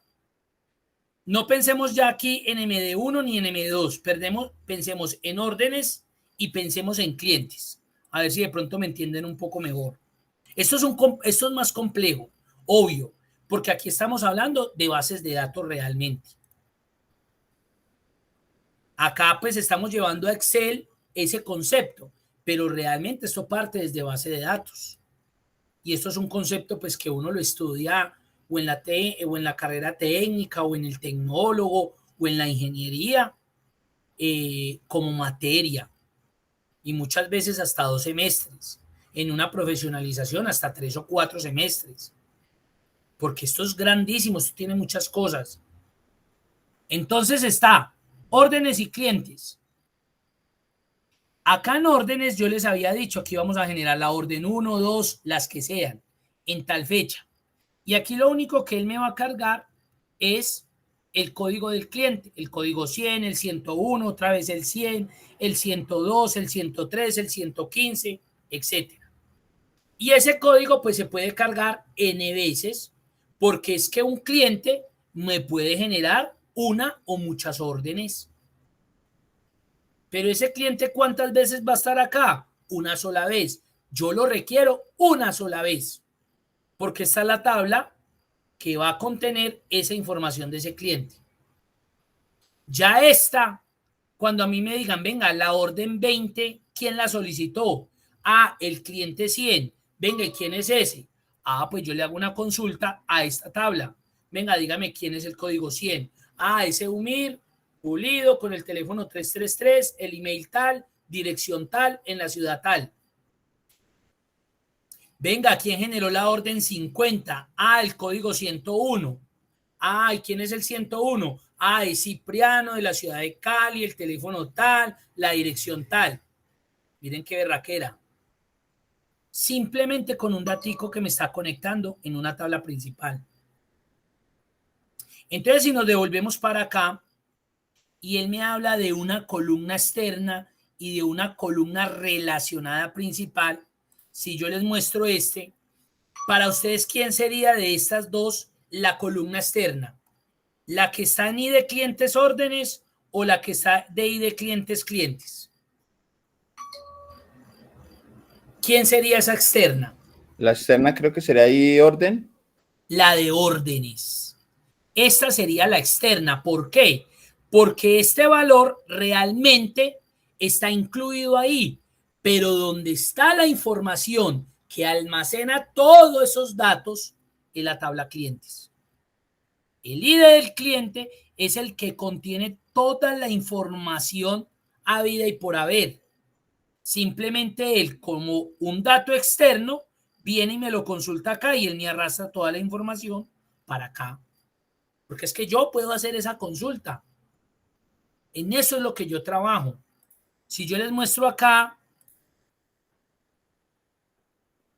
No pensemos ya aquí en MD1 ni en MD2. Pensemos en órdenes y pensemos en clientes. A ver si de pronto me entienden un poco mejor. Esto es más complejo, obvio, porque aquí estamos hablando de bases de datos realmente. Acá pues estamos llevando a Excel ese concepto, pero realmente esto parte desde base de datos. Y esto es un concepto pues que uno lo estudia o en la carrera técnica o en el tecnólogo o en la ingeniería como materia. Y muchas veces hasta 2 semestres. En una profesionalización hasta 3 o 4 semestres. Porque esto es grandísimo, esto tiene muchas cosas. Entonces está órdenes y clientes. Acá en órdenes yo les había dicho que íbamos a generar la orden 1, 2, las que sean, en tal fecha. Y aquí lo único que él me va a cargar es el código del cliente, el código 100, el 101, otra vez el 100, el 102, el 103, el 115, etcétera. Y ese código pues se puede cargar n veces porque es que un cliente me puede generar una o muchas órdenes. Pero ese cliente, ¿cuántas veces va a estar acá? Una sola vez. Yo lo requiero una sola vez, porque está la tabla que va a contener esa información de ese cliente. Ya está, cuando a mí me digan, venga, la orden 20, ¿quién la solicitó? Ah, el cliente 100. Venga, ¿y quién es ese? Ah, pues yo le hago una consulta a esta tabla. Venga, dígame quién es el código 100. Ah, ese Umir Pulido con el teléfono 333, el email tal, dirección tal, en la ciudad tal. Venga, ¿quién generó la orden 50? Ah, el código 101. Ah, ¿y quién es el 101? Ah, es Cipriano de la ciudad de Cali, el teléfono tal, la dirección tal. Miren qué berraquera. Simplemente con un datico que me está conectando en una tabla principal. Entonces, si nos devolvemos para acá y él me habla de una columna externa y de una columna relacionada principal, si yo les muestro para ustedes, ¿quién sería de estas dos la columna externa? ¿La que está en I de clientes órdenes o la que está de I de clientes clientes? ¿Quién sería esa externa? La externa creo que sería ahí orden. La de órdenes. Esta sería la externa. ¿Por qué? Porque este valor realmente está incluido ahí, pero donde está la información que almacena todos esos datos en la tabla clientes. El ID del cliente es el que contiene toda la información habida y por haber. Simplemente él, como un dato externo, viene y me lo consulta acá y él me arrastra toda la información para acá. Porque es que yo puedo hacer esa consulta. En eso es lo que yo trabajo. Si yo les muestro acá,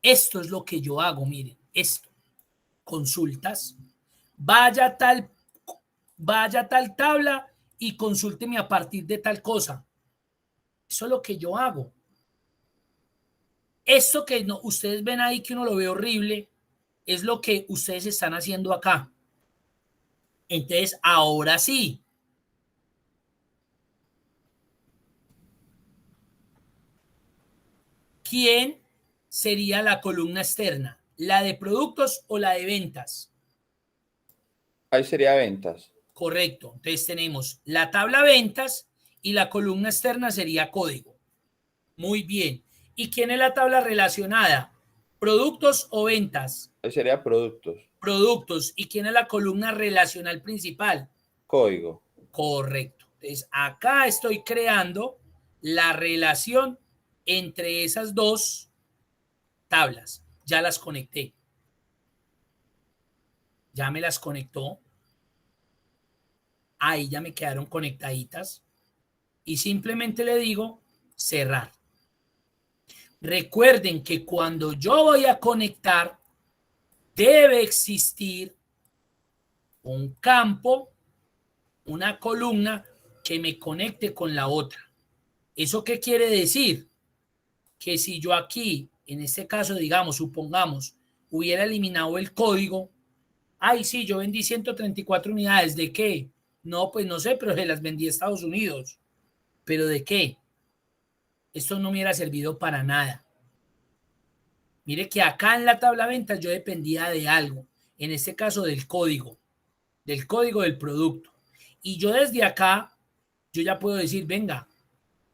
esto es lo que yo hago, miren, esto. Consultas. Vaya a tal tabla y consúlteme a partir de tal cosa. Eso es lo que yo hago. Esto que no, ustedes ven ahí que uno lo ve horrible, es lo que ustedes están haciendo acá. Entonces, ahora sí. ¿Quién sería la columna externa? ¿La de productos o la de ventas? Ahí sería ventas. Correcto. Entonces tenemos la tabla ventas y la columna externa sería código. Muy bien. ¿Y quién es la tabla relacionada? ¿Productos o ventas? Ahí sería productos. Productos. ¿Y quién es la columna relacional principal? Código. Correcto. Entonces acá estoy creando la relación entre esas dos tablas. Ya las conecté. Ya me las conectó. Ahí ya me quedaron conectaditas. Y simplemente le digo cerrar. Recuerden que cuando yo voy a conectar, debe existir un campo, una columna que me conecte con la otra. ¿Eso qué quiere decir? Que si yo aquí, en este caso, digamos, supongamos, hubiera eliminado el código, ay, sí, yo vendí 134 unidades, ¿de qué? No, pues no sé, pero se las vendí a Estados Unidos. ¿Pero de qué? Esto no me hubiera servido para nada. Mire que acá en la tabla de ventas yo dependía de algo, en este caso del código del producto. Y yo desde acá, yo ya puedo decir, venga,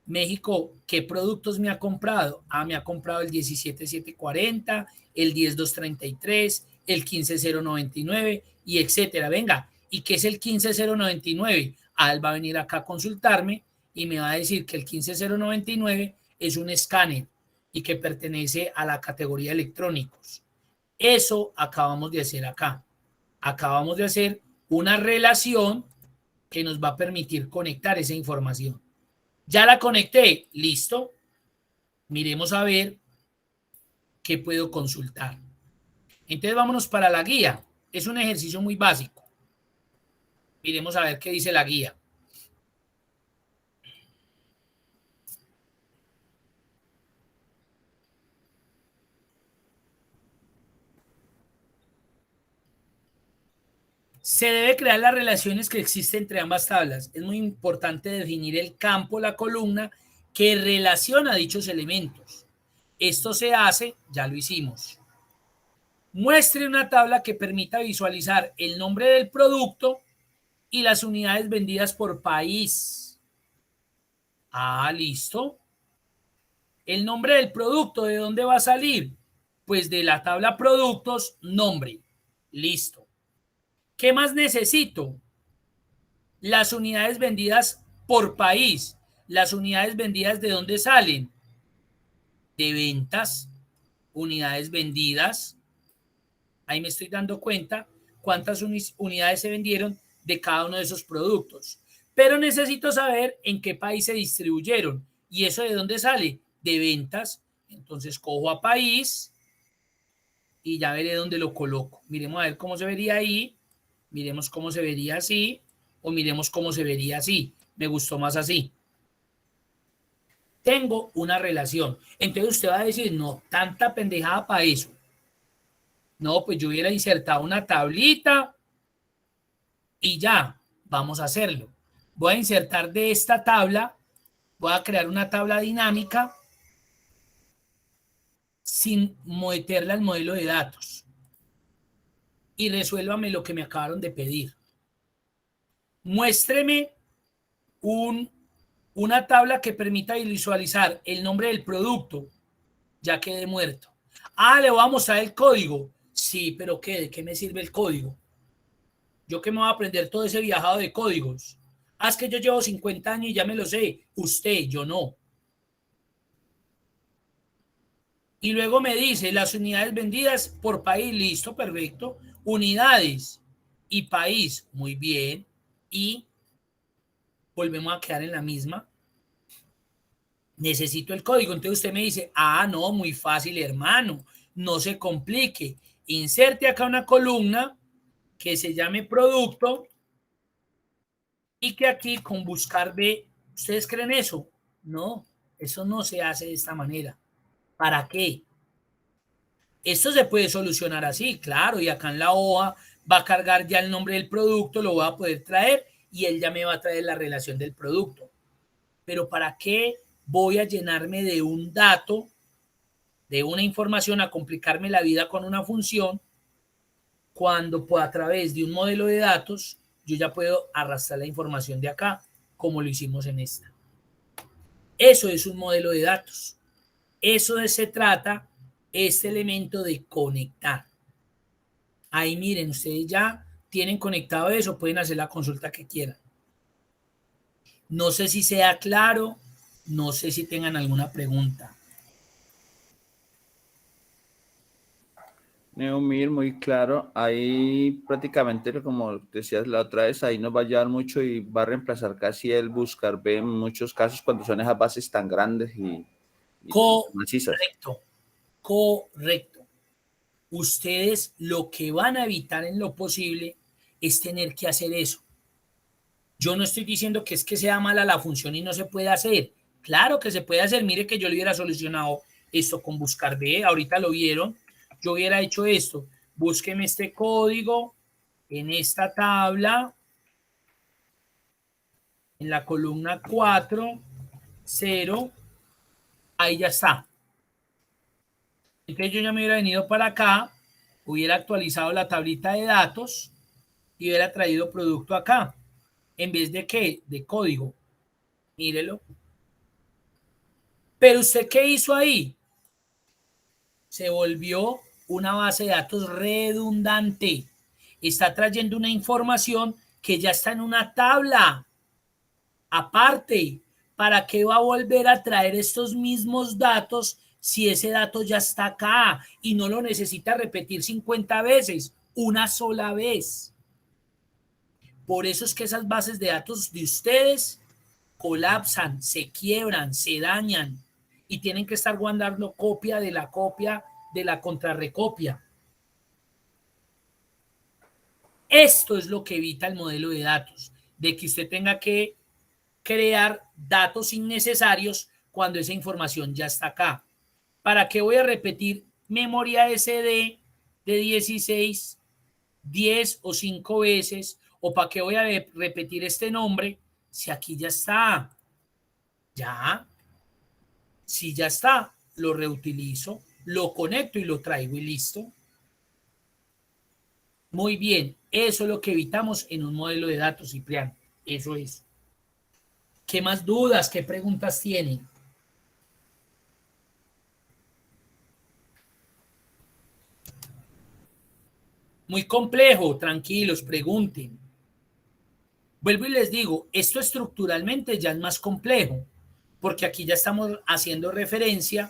México, ¿qué productos me ha comprado? Ah, me ha comprado el 17740, el 10233, el 15099 y etcétera. Venga, ¿y qué es el 15099? Ah, él va a venir acá a consultarme y me va a decir que el 15099 es un escáner y que pertenece a la categoría electrónicos. Eso acabamos de hacer acá. Acabamos de hacer una relación que nos va a permitir conectar esa información. Ya la conecté, listo. Miremos a ver qué puedo consultar. Entonces vámonos para la guía. Es un ejercicio muy básico. Miremos a ver qué dice la guía. Se debe crear las relaciones que existen entre ambas tablas. Es muy importante definir el campo, la columna, que relaciona dichos elementos. Esto se hace, ya lo hicimos. Muestre una tabla que permita visualizar el nombre del producto y las unidades vendidas por país. Ah, listo. El nombre del producto, ¿de dónde va a salir? Pues de la tabla productos, nombre. Listo. ¿Qué más necesito? Las unidades vendidas por país. Las unidades vendidas, ¿de dónde salen? De ventas. Unidades vendidas. Ahí me estoy dando cuenta cuántas unidades se vendieron de cada uno de esos productos. Pero necesito saber en qué país se distribuyeron. ¿Y eso de dónde sale? De ventas. Entonces cojo a país y ya veré dónde lo coloco. Miremos a ver cómo se vería ahí. Miremos cómo se vería así. O miremos cómo se vería así. Me gustó más así. Tengo una relación. Entonces usted va a decir, no, tanta pendejada para eso. No, pues yo hubiera insertado una tablita y ya, vamos a hacerlo. Voy a insertar de esta tabla, voy a crear una tabla dinámica sin meterla al modelo de datos. Y resuélvame lo que me acabaron de pedir. Muéstreme una tabla que permita visualizar el nombre del producto. Ya quedé muerto. Ah, le voy a mostrar el código. Sí, pero ¿qué? ¿De qué me sirve el código? Yo que me voy a aprender todo ese viajado de códigos. Ah, es que yo llevo 50 años y ya me lo sé. Usted, yo no. Y luego me dice las unidades vendidas por país. Listo, perfecto. Unidades y país. Muy bien. Y volvemos a quedar en la misma. Necesito el código. Entonces usted me dice, ah, no, muy fácil, hermano. No se complique. Inserte acá una columna que se llame producto y que aquí con buscar B, ¿ustedes creen eso? No, eso no se hace de esta manera. ¿Para qué? Esto se puede solucionar así, claro, y acá en la hoja va a cargar ya el nombre del producto, lo voy a poder traer y él ya me va a traer la relación del producto. Pero ¿para qué voy a llenarme de un dato, de una información, a complicarme la vida con una función, cuando a través de un modelo de datos yo ya puedo arrastrar la información de acá, como lo hicimos en esta? Eso es un modelo de datos. Eso se trata, este elemento de conectar. Ahí miren, ustedes ya tienen conectado eso, pueden hacer la consulta que quieran. No sé si sea claro, no sé si tengan alguna pregunta. Neomir, muy claro. Ahí prácticamente, como decías la otra vez, ahí nos va a ayudar mucho y va a reemplazar casi el buscar B en muchos casos cuando son esas bases tan grandes y macizas. Correcto, correcto. Ustedes lo que van a evitar en lo posible es tener que hacer eso. Yo no estoy diciendo que es que sea mala la función y no se puede hacer. Claro que se puede hacer. Mire que yo le hubiera solucionado esto con buscar B. Ahorita lo vieron. Yo hubiera hecho esto. Búsqueme este código en esta tabla, en la columna 4, 0. Ahí ya está. Entonces yo ya me hubiera venido para acá, hubiera actualizado la tablita de datos y hubiera traído producto acá. ¿En vez de qué? De código. Mírelo. Pero usted, ¿qué hizo ahí? Se volvió una base de datos redundante. Está trayendo una información que ya está en una tabla. Aparte, ¿para qué va a volver a traer estos mismos datos si ese dato ya está acá y no lo necesita repetir 50 veces? Una sola vez. Por eso es que esas bases de datos de ustedes colapsan, se quiebran, se dañan y tienen que estar guardando copia de la contrarrecopia. Esto es lo que evita el modelo de datos, de que usted tenga que crear datos innecesarios cuando esa información ya está acá. ¿Para qué voy a repetir memoria SD de 16, 10 o 5 veces? ¿O para qué voy a repetir este nombre si aquí ya está? Ya, si ya está, lo reutilizo, lo conecto y lo traigo y listo. Muy bien, eso es lo que evitamos en un modelo de datos, Cipriano. Eso es. ¿Qué más dudas, qué preguntas tienen? Muy complejo, tranquilos, pregunten. Vuelvo y les digo, esto estructuralmente ya es más complejo, porque aquí ya estamos haciendo referencia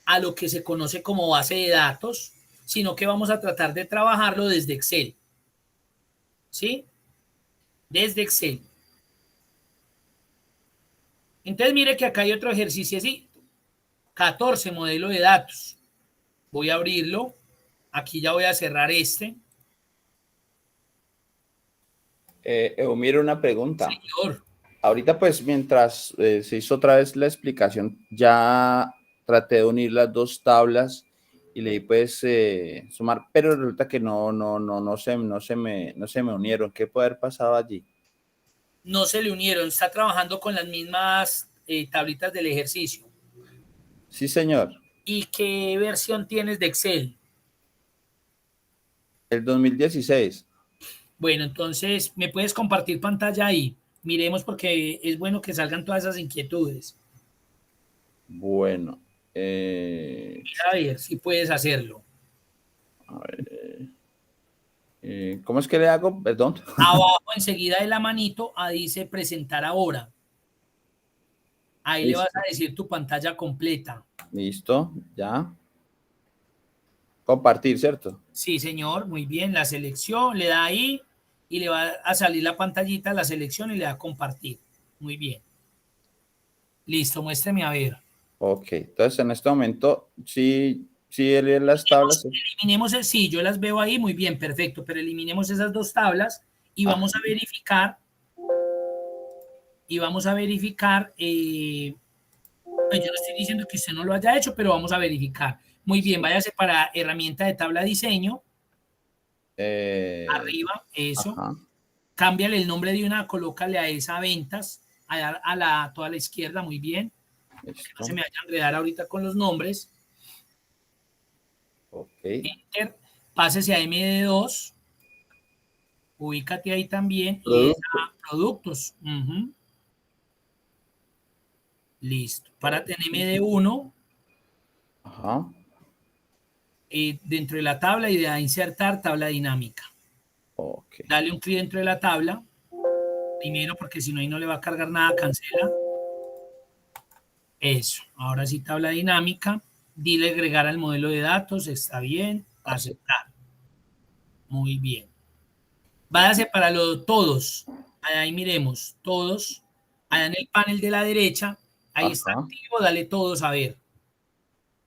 a lo que se conoce como base de datos, sino que vamos a tratar de trabajarlo desde Excel. ¿Sí? Desde Excel. Entonces, mire que acá hay otro ejercicio así, 14 modelo de datos. Voy a abrirlo. Aquí ya voy a cerrar este. Mira una pregunta. Señor. Ahorita pues mientras se hizo otra vez la explicación, ya traté de unir las dos tablas y le di pues sumar, pero resulta que no se me unieron. ¿Qué puede haber pasado allí? No se le unieron, está trabajando con las mismas tablitas del ejercicio. Sí, señor. ¿Y qué versión tienes de Excel? El 2016. Bueno, entonces, ¿me puedes compartir pantalla ahí? Miremos porque es bueno que salgan todas esas inquietudes. Bueno. Mira a ver si puedes hacerlo. A ver, ¿cómo es que le hago? Perdón. Abajo, enseguida de la manito, ahí dice presentar ahora. Ahí Listo. le vas a decir tu pantalla completa. Listo, ya. Compartir, ¿cierto? Sí, señor, muy bien. La selección, le da ahí y le va a salir la pantallita, la selección y le da a compartir. Muy bien. Listo, muéstreme a ver. Ok, entonces en este momento, sí las tablas. Eliminemos el sí, yo las veo ahí, muy bien, perfecto, pero eliminemos esas dos tablas y vamos a verificar. Y vamos a verificar. Yo no estoy diciendo que usted no lo haya hecho, pero vamos a verificar. Muy bien, váyase para herramienta de tabla diseño. Arriba, eso. Ajá. Cámbiale el nombre de una, colócale a esa ventas, toda la izquierda, muy bien. Que no se me vaya a enredar ahorita con los nombres. Ok. Enter, pásese a MD2. Ubícate ahí también. Producto. Y es a productos. Listo. Párate en MD1. Ajá. Dentro de la tabla y de a insertar tabla dinámica. Ok. Dale un clic dentro de la tabla. Primero, porque si no, ahí no le va a cargar nada, cancela. Eso. Ahora sí, tabla dinámica. Dile agregar al modelo de datos. Está bien. Aceptar. Muy bien. Váyase para todos. Ahí miremos. Todos. Allá en el panel de la derecha. Ahí está activo. Dale todos a ver.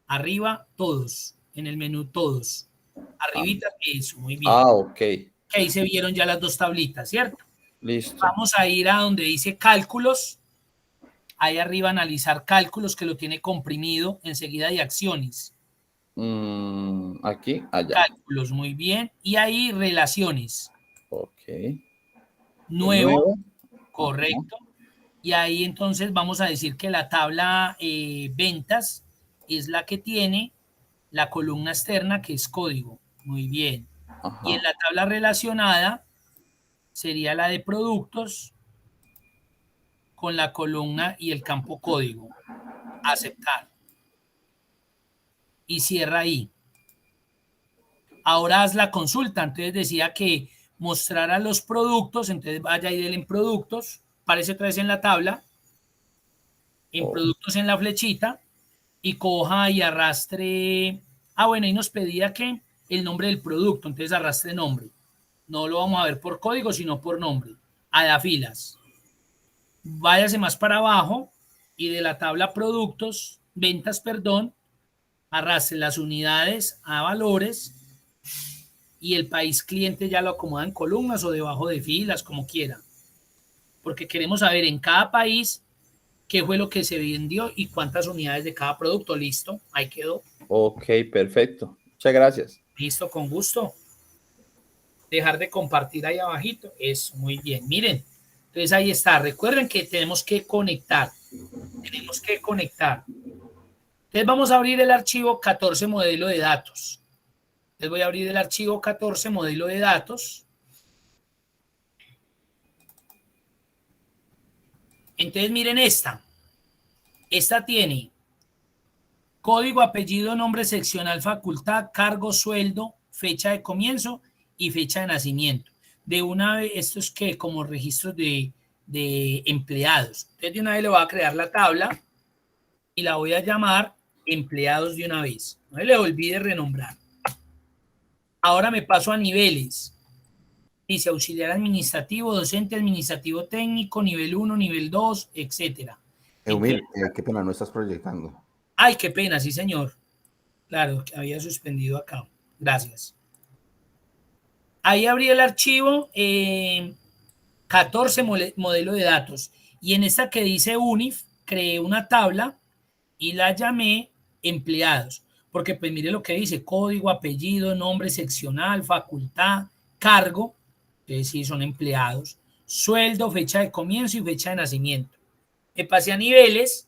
Arriba, todos. En el menú, todos. Arribita, eso. Muy bien. Ok. Que ahí se vieron ya las dos tablitas, ¿cierto? Listo. Vamos a ir a donde dice cálculos. Ahí arriba analizar cálculos, que lo tiene comprimido. Enseguida de acciones. Aquí, allá. Cálculos, muy bien. Y ahí relaciones. Ok. Nuevo. Correcto. Y ahí entonces vamos a decir que la tabla ventas es la que tiene la columna externa, que es código. Muy bien. Ajá. Y en la tabla relacionada sería la de productos con la columna y el campo código. Aceptar. Y cierra ahí. Ahora haz la consulta. Entonces decía que mostrara los productos. Entonces vaya y déle en productos. Aparece otra vez en la tabla. En productos en la flechita. Y coja y arrastre. Bueno, y nos pedía que el nombre del producto. Entonces arrastre nombre. No lo vamos a ver por código, sino por nombre. A filas. Váyase más para abajo y de la tabla productos, ventas, perdón, arrastre las unidades a valores y el país cliente ya lo acomoda en columnas o debajo de filas, como quiera. Porque queremos saber en cada país qué fue lo que se vendió y cuántas unidades de cada producto. Listo, ahí quedó. Ok, perfecto. Muchas gracias. Listo, con gusto. Dejar de compartir ahí abajito. Eso, muy bien. Miren, entonces ahí está. Recuerden que tenemos que conectar. Tenemos que conectar. Entonces vamos a abrir el archivo 14 modelo de datos. Les voy a abrir el archivo 14 modelo de datos. Entonces miren esta. Esta tiene código, apellido, nombre seccional, facultad, cargo, sueldo, fecha de comienzo y fecha de nacimiento. De una vez, esto es que como registros de empleados. Entonces de una vez le voy a crear la tabla y la voy a llamar empleados de una vez. No le olvide renombrar. Ahora me paso a niveles. Dice auxiliar administrativo, docente administrativo técnico, nivel 1, nivel 2, etcétera. Eumir, qué pena, no estás proyectando. Ay, qué pena, sí, señor. Claro, que había suspendido acá. Gracias. Ahí abrí el archivo 14 modelo de datos. Y en esta que dice UNIF, creé una tabla y la llamé empleados. Porque pues mire lo que dice, código, apellido, nombre seccional, facultad, cargo. Entonces sí, son empleados. Sueldo, fecha de comienzo y fecha de nacimiento. Me pasé a niveles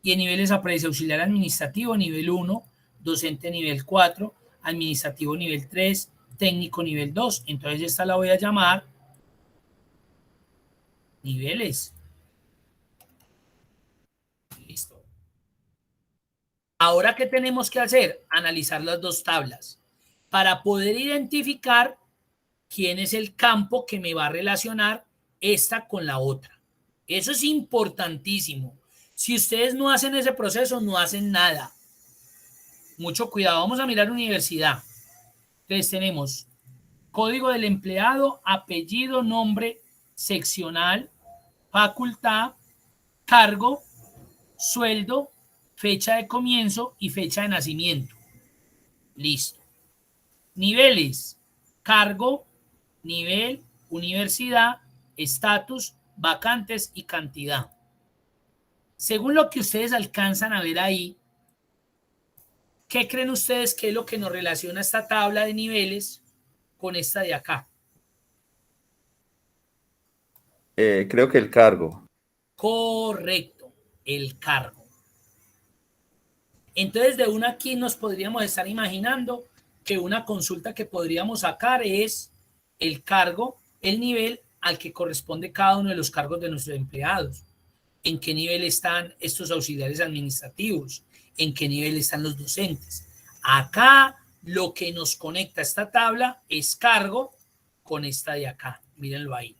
y en niveles aparece auxiliar administrativo nivel 1, docente nivel 4, administrativo nivel 3, técnico nivel 2. Entonces esta la voy a llamar niveles. Listo. Ahora, ¿qué tenemos que hacer? Analizar las dos tablas para poder identificar quién es el campo que me va a relacionar esta con la otra. Eso es importantísimo. Si ustedes no hacen ese proceso, no hacen nada. Mucho cuidado. Vamos a mirar universidad. Entonces tenemos código del empleado, apellido, nombre seccional, facultad, cargo, sueldo, fecha de comienzo y fecha de nacimiento. Listo. Niveles, cargo, nivel, universidad, estatus, vacantes y cantidad. Según lo que ustedes alcanzan a ver ahí, ¿qué creen ustedes que es lo que nos relaciona esta tabla de niveles con esta de acá? Creo que el cargo. Correcto, el cargo. Entonces, de una aquí nos podríamos estar imaginando que una consulta que podríamos sacar es el cargo, el nivel al que corresponde cada uno de los cargos de nuestros empleados. ¿En qué nivel están estos auxiliares administrativos? ¿En qué nivel están los docentes? Acá lo que nos conecta a esta tabla es cargo con esta de acá. Mírenlo ahí.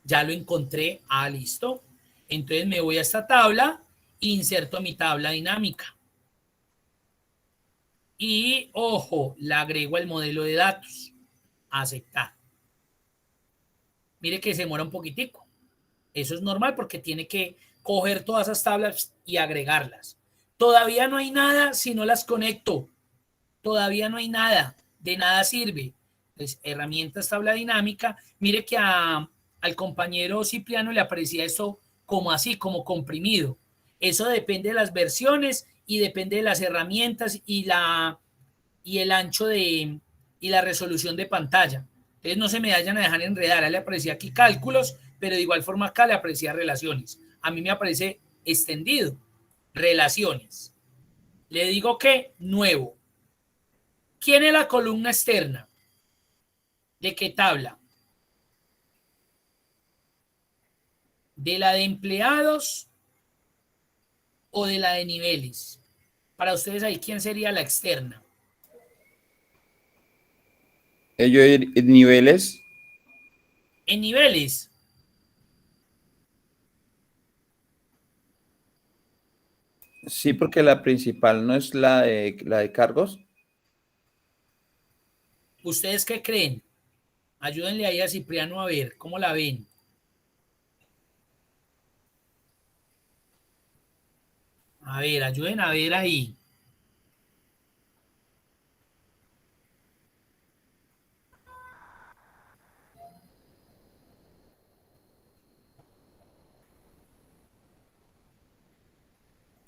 Ya lo encontré. Ah, listo. Entonces me voy a esta tabla, inserto mi tabla dinámica. Y, ojo, le agrego el modelo de datos. Aceptar. Mire que se demora un poquitico. Eso es normal porque tiene que coger todas esas tablas y agregarlas. Todavía no hay nada si no las conecto. Todavía no hay nada. De nada sirve. Entonces, herramientas, tabla dinámica. Mire que al compañero Cipriano le aparecía esto como así, como comprimido. Eso depende de las versiones y depende de las herramientas y el ancho y la resolución de pantalla. Entonces no se me vayan a dejar enredar. A él le aparecía aquí cálculos, pero de igual forma acá le aparecía relaciones. A mí me aparece extendido, relaciones. Le digo que nuevo. ¿Quién es la columna externa? ¿De qué tabla? ¿De la de empleados o de la de niveles? Para ustedes ahí, ¿quién sería la externa? Ellos niveles. En niveles. Sí, porque la principal no es la de cargos. ¿Ustedes qué creen? Ayúdenle ahí a Cipriano a ver, ¿cómo la ven? A ver, ayuden a ver ahí.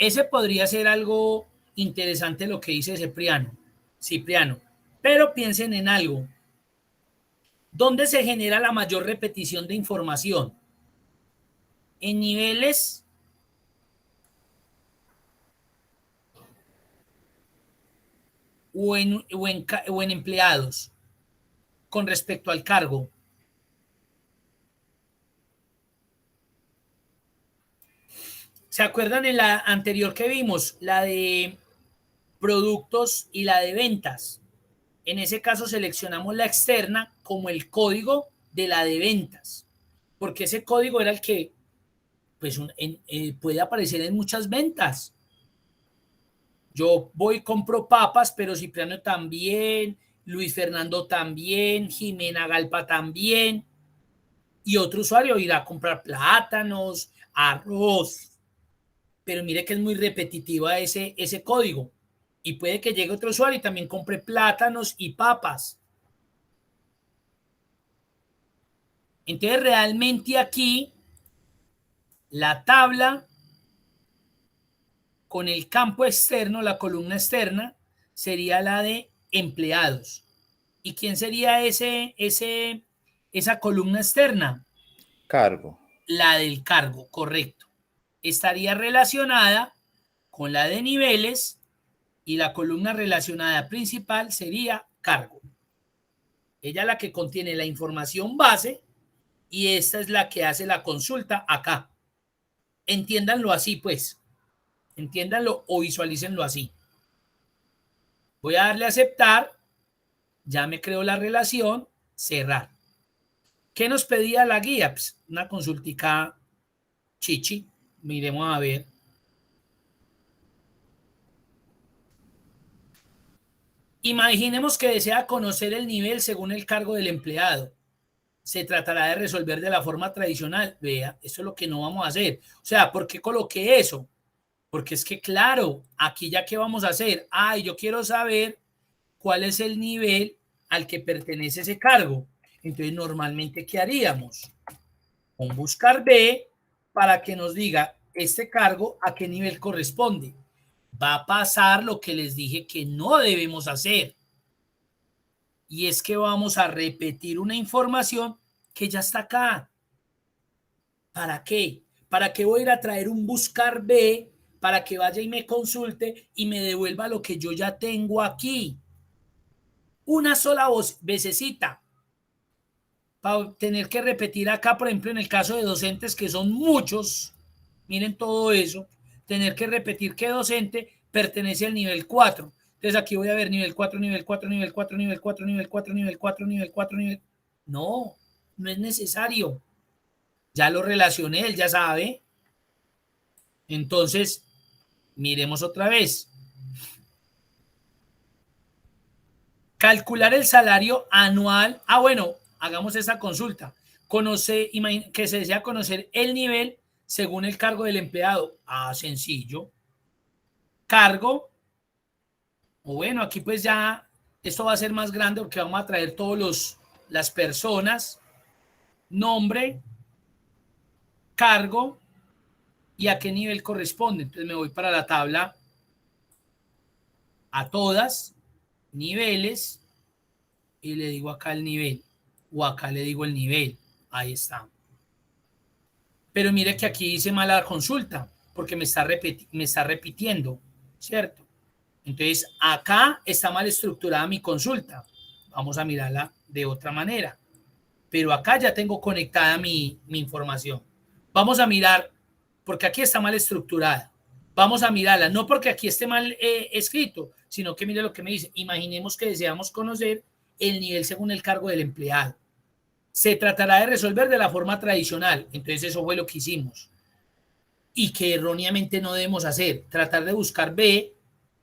ese podría ser algo interesante lo que dice Cipriano. Pero piensen en algo. ¿Dónde se genera la mayor repetición de información? ¿En niveles o en empleados con respecto al cargo? ¿Se acuerdan en la anterior que vimos? La de productos y la de ventas. En ese caso seleccionamos la externa como el código de la de ventas, porque ese código era el que pues, puede aparecer en muchas ventas. Yo voy y compro papas, pero Cipriano también, Luis Fernando también, Jimena Galpa también, y otro usuario irá a comprar plátanos, arroz, pero mire que es muy repetitiva ese código. Y puede que llegue otro usuario y también compre plátanos y papas. Entonces, realmente aquí, la tabla con el campo externo, la columna externa, sería la de empleados. ¿Y quién sería esa columna externa? Cargo. La del cargo, correcto. Estaría relacionada con la de niveles y la columna relacionada principal sería cargo. Ella es la que contiene la información base y esta es la que hace la consulta acá. Entiéndanlo así, pues. Entiéndanlo o visualícenlo así. Voy a darle a aceptar. Ya me creo la relación. Cerrar. ¿Qué nos pedía la guía? Pues una consultica chichi. Miremos a ver. Imaginemos que desea conocer el nivel según el cargo del empleado. Se tratará de resolver de la forma tradicional. Vea, eso es lo que no vamos a hacer. O sea, ¿por qué coloqué eso? Porque es que, claro, aquí ya qué vamos a hacer. Yo quiero saber cuál es el nivel al que pertenece ese cargo. Entonces, normalmente, ¿qué haríamos? Un buscar B para que nos diga este cargo a qué nivel corresponde. Va a pasar lo que les dije que no debemos hacer. Y es que vamos a repetir una información que ya está acá. ¿Para qué? ¿Para qué voy a ir a traer un buscar B para que vaya y me consulte y me devuelva lo que yo ya tengo aquí? Una sola vececita. Para tener que repetir acá, por ejemplo, en el caso de docentes, que son muchos, miren todo eso, tener que repetir que docente pertenece al nivel 4. Entonces aquí voy a ver nivel 4, nivel 4, nivel 4, nivel 4, nivel 4, nivel 4, nivel 4, nivel... No, no es necesario. Ya lo relacioné, él ya sabe. Entonces, miremos otra vez. Calcular el salario anual. Bueno, hagamos esa consulta. Que se desea conocer el nivel según el cargo del empleado. Sencillo. Cargo. Bueno, aquí pues ya esto va a ser más grande porque vamos a traer todas las personas. Nombre. Cargo. Y a qué nivel corresponde. Entonces me voy para la tabla. A todas. Niveles. Y le digo acá el nivel. O acá le digo el nivel. Ahí está. Pero mire que aquí hice mala consulta porque me está repitiendo, ¿cierto? Entonces, acá está mal estructurada mi consulta. Vamos a mirarla de otra manera. Pero acá ya tengo conectada mi información. Vamos a mirar, porque aquí está mal estructurada. Vamos a mirarla, no porque aquí esté mal escrito, sino que mire lo que me dice. Imaginemos que deseamos conocer el nivel según el cargo del empleado. Se tratará de resolver de la forma tradicional. Entonces eso fue lo que hicimos. Y que erróneamente no debemos hacer. Tratar de buscar B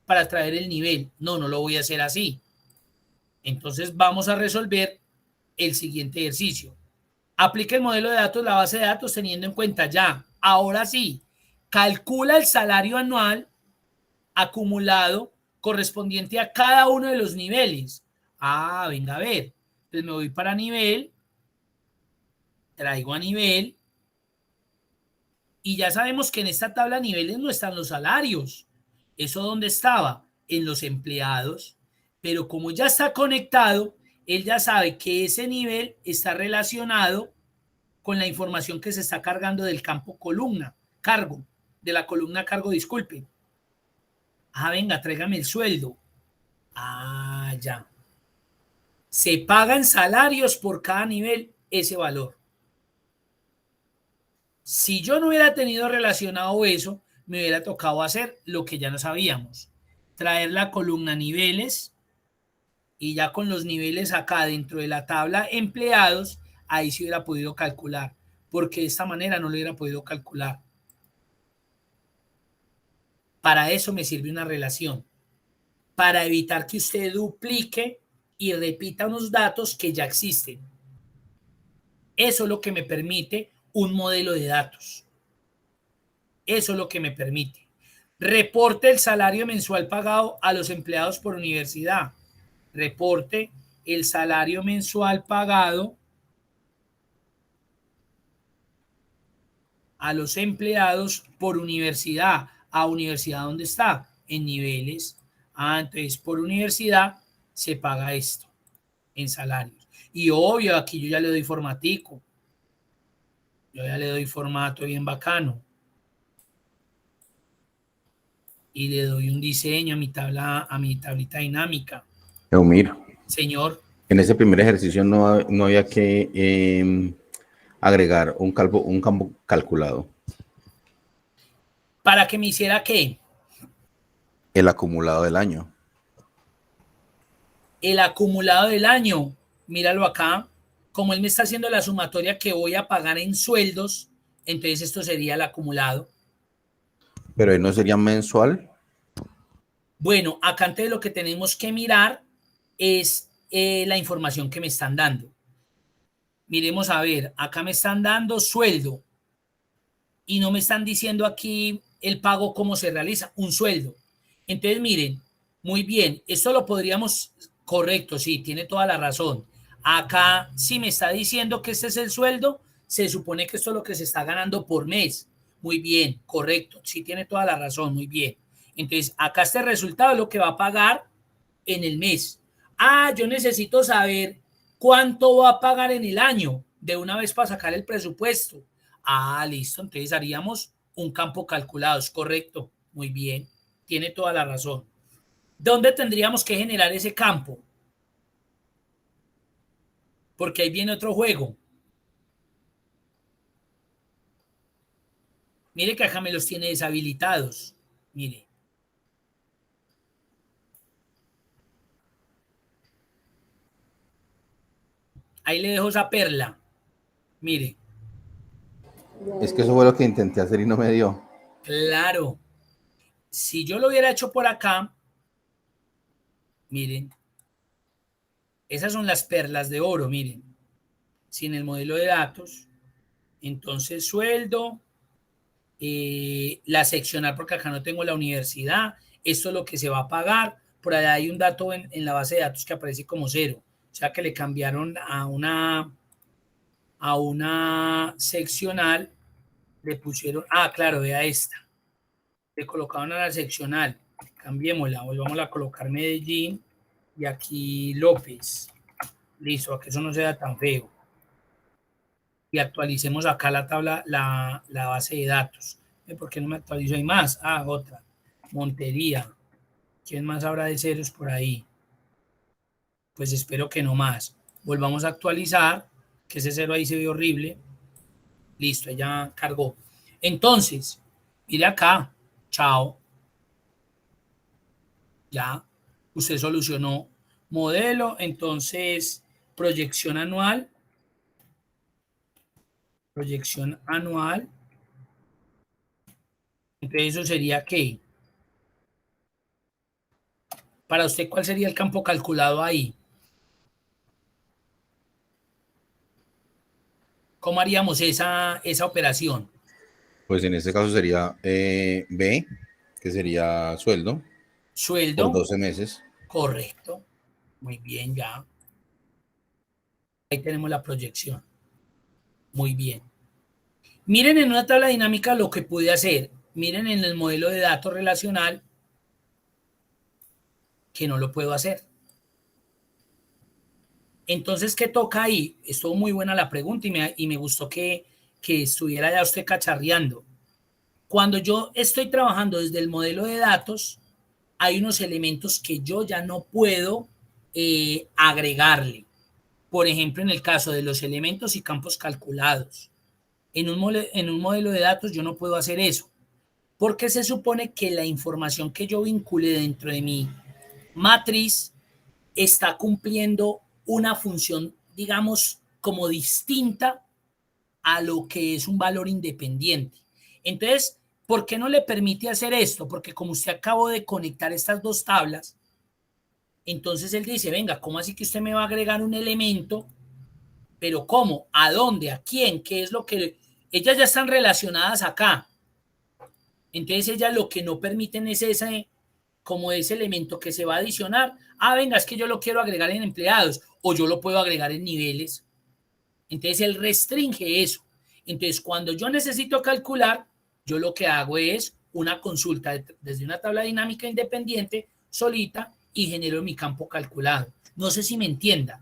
para traer el nivel. No lo voy a hacer así. Entonces vamos a resolver el siguiente ejercicio. Aplica el modelo de datos, la base de datos, teniendo en cuenta ya. Ahora sí, calcula el salario anual acumulado correspondiente a cada uno de los niveles. Venga a ver. Entonces me voy para nivel. Traigo a nivel Y ya sabemos que en esta tabla de niveles no están los salarios. ¿Eso dónde estaba? En los empleados. Pero como ya está conectado, él ya sabe que ese nivel está relacionado con la información que se está cargando del campo columna, cargo, de la columna cargo, disculpe. Ah, venga, tráigame el sueldo. Ah, ya. Se pagan salarios por cada nivel ese valor. Si yo no hubiera tenido relacionado eso, me hubiera tocado hacer lo que ya no sabíamos. Traer la columna niveles y ya con los niveles acá dentro de la tabla empleados, ahí sí hubiera podido calcular, porque de esta manera no lo hubiera podido calcular. Para eso me sirve una relación, para evitar que usted duplique y repita unos datos que ya existen. Eso es lo que me permite un modelo de datos. Eso es lo que me permite. Reporte el salario mensual pagado a los empleados por universidad. Reporte el salario mensual pagado a los empleados por universidad. ¿A universidad dónde está? En niveles. Ah, entonces por universidad se paga esto en salarios. Y obvio, aquí yo ya le doy formatico. Yo ya le doy formato bien bacano. Y le doy un diseño a mi tabla, a mi tablita dinámica. Eumir, Señor. en ese primer ejercicio no había que agregar un campo calculado. ¿Para que me hiciera qué? El acumulado del año. El acumulado del año. Míralo acá. Como él me está haciendo la sumatoria que voy a pagar en sueldos, entonces esto sería el acumulado. Pero ahí no sería mensual. Bueno, acá antes lo que tenemos que mirar es la información que me están dando. Miremos a ver, acá me están dando sueldo y no me están diciendo aquí el pago cómo se realiza, un sueldo. Entonces miren, muy bien, esto lo podríamos, correcto, sí, tiene toda la razón. Acá si me está diciendo que este es el sueldo, se supone que esto es lo que se está ganando por mes. Muy bien, correcto, sí tiene toda la razón, muy bien. Entonces, acá este resultado es lo que va a pagar en el mes. Ah, yo necesito saber cuánto va a pagar en el año de una vez para sacar el presupuesto. Ah, listo, entonces haríamos un campo calculado, es correcto, muy bien, tiene toda la razón. ¿Dónde tendríamos que generar ese campo? Porque ahí viene otro juego. Mire que acá me los tiene deshabilitados. Mire. Ahí le dejo esa perla. Mire. Es que eso fue lo que intenté hacer y no me dio. Claro. Si yo lo hubiera hecho por acá, miren. Esas son las perlas de oro, miren. Sin el modelo de datos. Entonces, sueldo. La seccional, porque acá no tengo la universidad. Esto es lo que se va a pagar. Por allá hay un dato en la base de datos que aparece como 0. O sea que le cambiaron a una seccional. Le pusieron, claro, vea esta. Le colocaron a la seccional. Cambiémosla, volvamos a colocar Medellín y aquí López. Listo, a que eso no sea tan feo. Y actualicemos acá la tabla, la base de datos. ¿Por qué no me actualizo? Hay más. Otra. Montería. ¿Quién más habrá de ceros por ahí? Pues espero que no más. Volvamos a actualizar, que ese cero ahí se ve horrible. Listo, ya cargó. Entonces, mire acá. Chao. Ya, usted solucionó modelo, entonces proyección anual. Proyección anual. Entonces eso sería ¿qué? Para usted, ¿cuál sería el campo calculado ahí? ¿Cómo haríamos esa operación? Pues en este caso sería B, que sería sueldo. Sueldo. Por 12 meses. Correcto. Muy bien, ya. Ahí tenemos la proyección. Muy bien. Miren en una tabla dinámica lo que pude hacer. Miren en el modelo de datos relacional que no lo puedo hacer. Entonces, ¿qué toca ahí? Estuvo muy buena la pregunta y me gustó que estuviera ya usted cacharreando. Cuando yo estoy trabajando desde el modelo de datos, hay unos elementos que yo ya no puedo agregarle. Por ejemplo, en el caso de los elementos y campos calculados. En un modelo de datos yo no puedo hacer eso, porque se supone que la información que yo vincule dentro de mi matriz está cumpliendo una función, digamos, como distinta a lo que es un valor independiente. Entonces, ¿por qué no le permite hacer esto? Porque como usted acabó de conectar estas dos tablas, entonces él dice, venga, ¿cómo así que usted me va a agregar un elemento? ¿Pero cómo? ¿A dónde? ¿A quién? ¿Qué es lo que...? Ellas ya están relacionadas acá. Entonces ellas lo que no permiten es ese, como ese elemento que se va a adicionar. Ah, venga, es que yo lo quiero agregar en empleados o yo lo puedo agregar en niveles. Entonces él restringe eso. Entonces cuando yo necesito calcular, yo lo que hago es una consulta desde una tabla dinámica independiente solita y genero mi campo calculado. No sé si me entienda.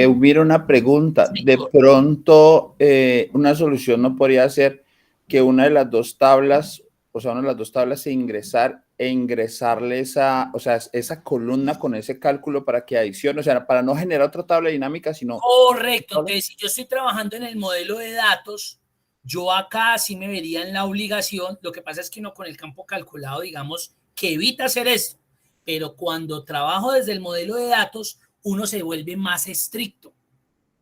Hubiera una pregunta. De pronto, una solución no podría ser que una de las dos tablas, o sea, una de las dos tablas ingresarle esa, o sea, esa columna con ese cálculo para que adicione, o sea, para no generar otra tabla dinámica, sino... Correcto. Entonces, si yo estoy trabajando en el modelo de datos, yo acá sí me vería en la obligación. Lo que pasa es que uno con el campo calculado, digamos, que evita hacer esto. Pero cuando trabajo desde el modelo de datos, uno se vuelve más estricto.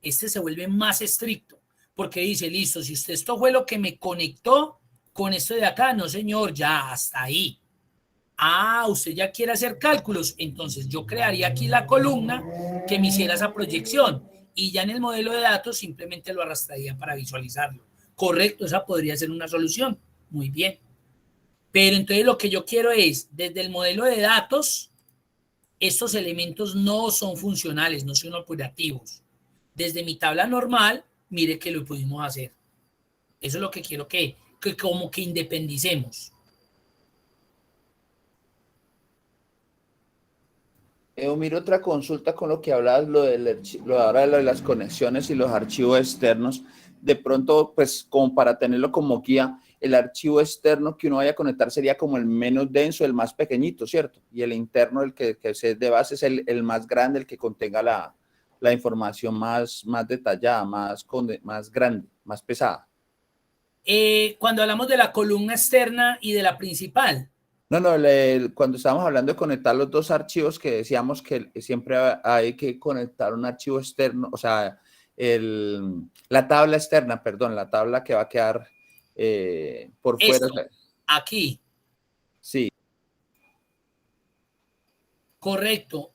Este se vuelve más estricto porque dice, listo, si usted esto fue lo que me conectó con esto de acá, no señor, ya hasta ahí. Ah, usted ya quiere hacer cálculos, entonces yo crearía aquí la columna que me hiciera esa proyección y ya en el modelo de datos simplemente lo arrastraría para visualizarlo. Correcto, esa podría ser una solución. Muy bien. Pero entonces lo que yo quiero es, desde el modelo de datos, estos elementos no son funcionales, no son operativos. Desde mi tabla normal, mire que lo pudimos hacer. Eso es lo que quiero que como que independicemos. Miro otra consulta con lo que hablabas, ahora de las conexiones y los archivos externos. De pronto, pues como para tenerlo como guía, el archivo externo que uno vaya a conectar sería como el menos denso, el más pequeñito, ¿cierto? Y el interno, el que es de base, es el más grande, el que contenga la información más detallada, más grande, más pesada. Cuando hablamos de la columna externa y de la principal. No, cuando estábamos hablando de conectar los dos archivos, que decíamos que siempre hay que conectar un archivo externo, o sea, la tabla externa, perdón, la tabla que va a quedar por fuera. Esto, aquí. Sí. Correcto.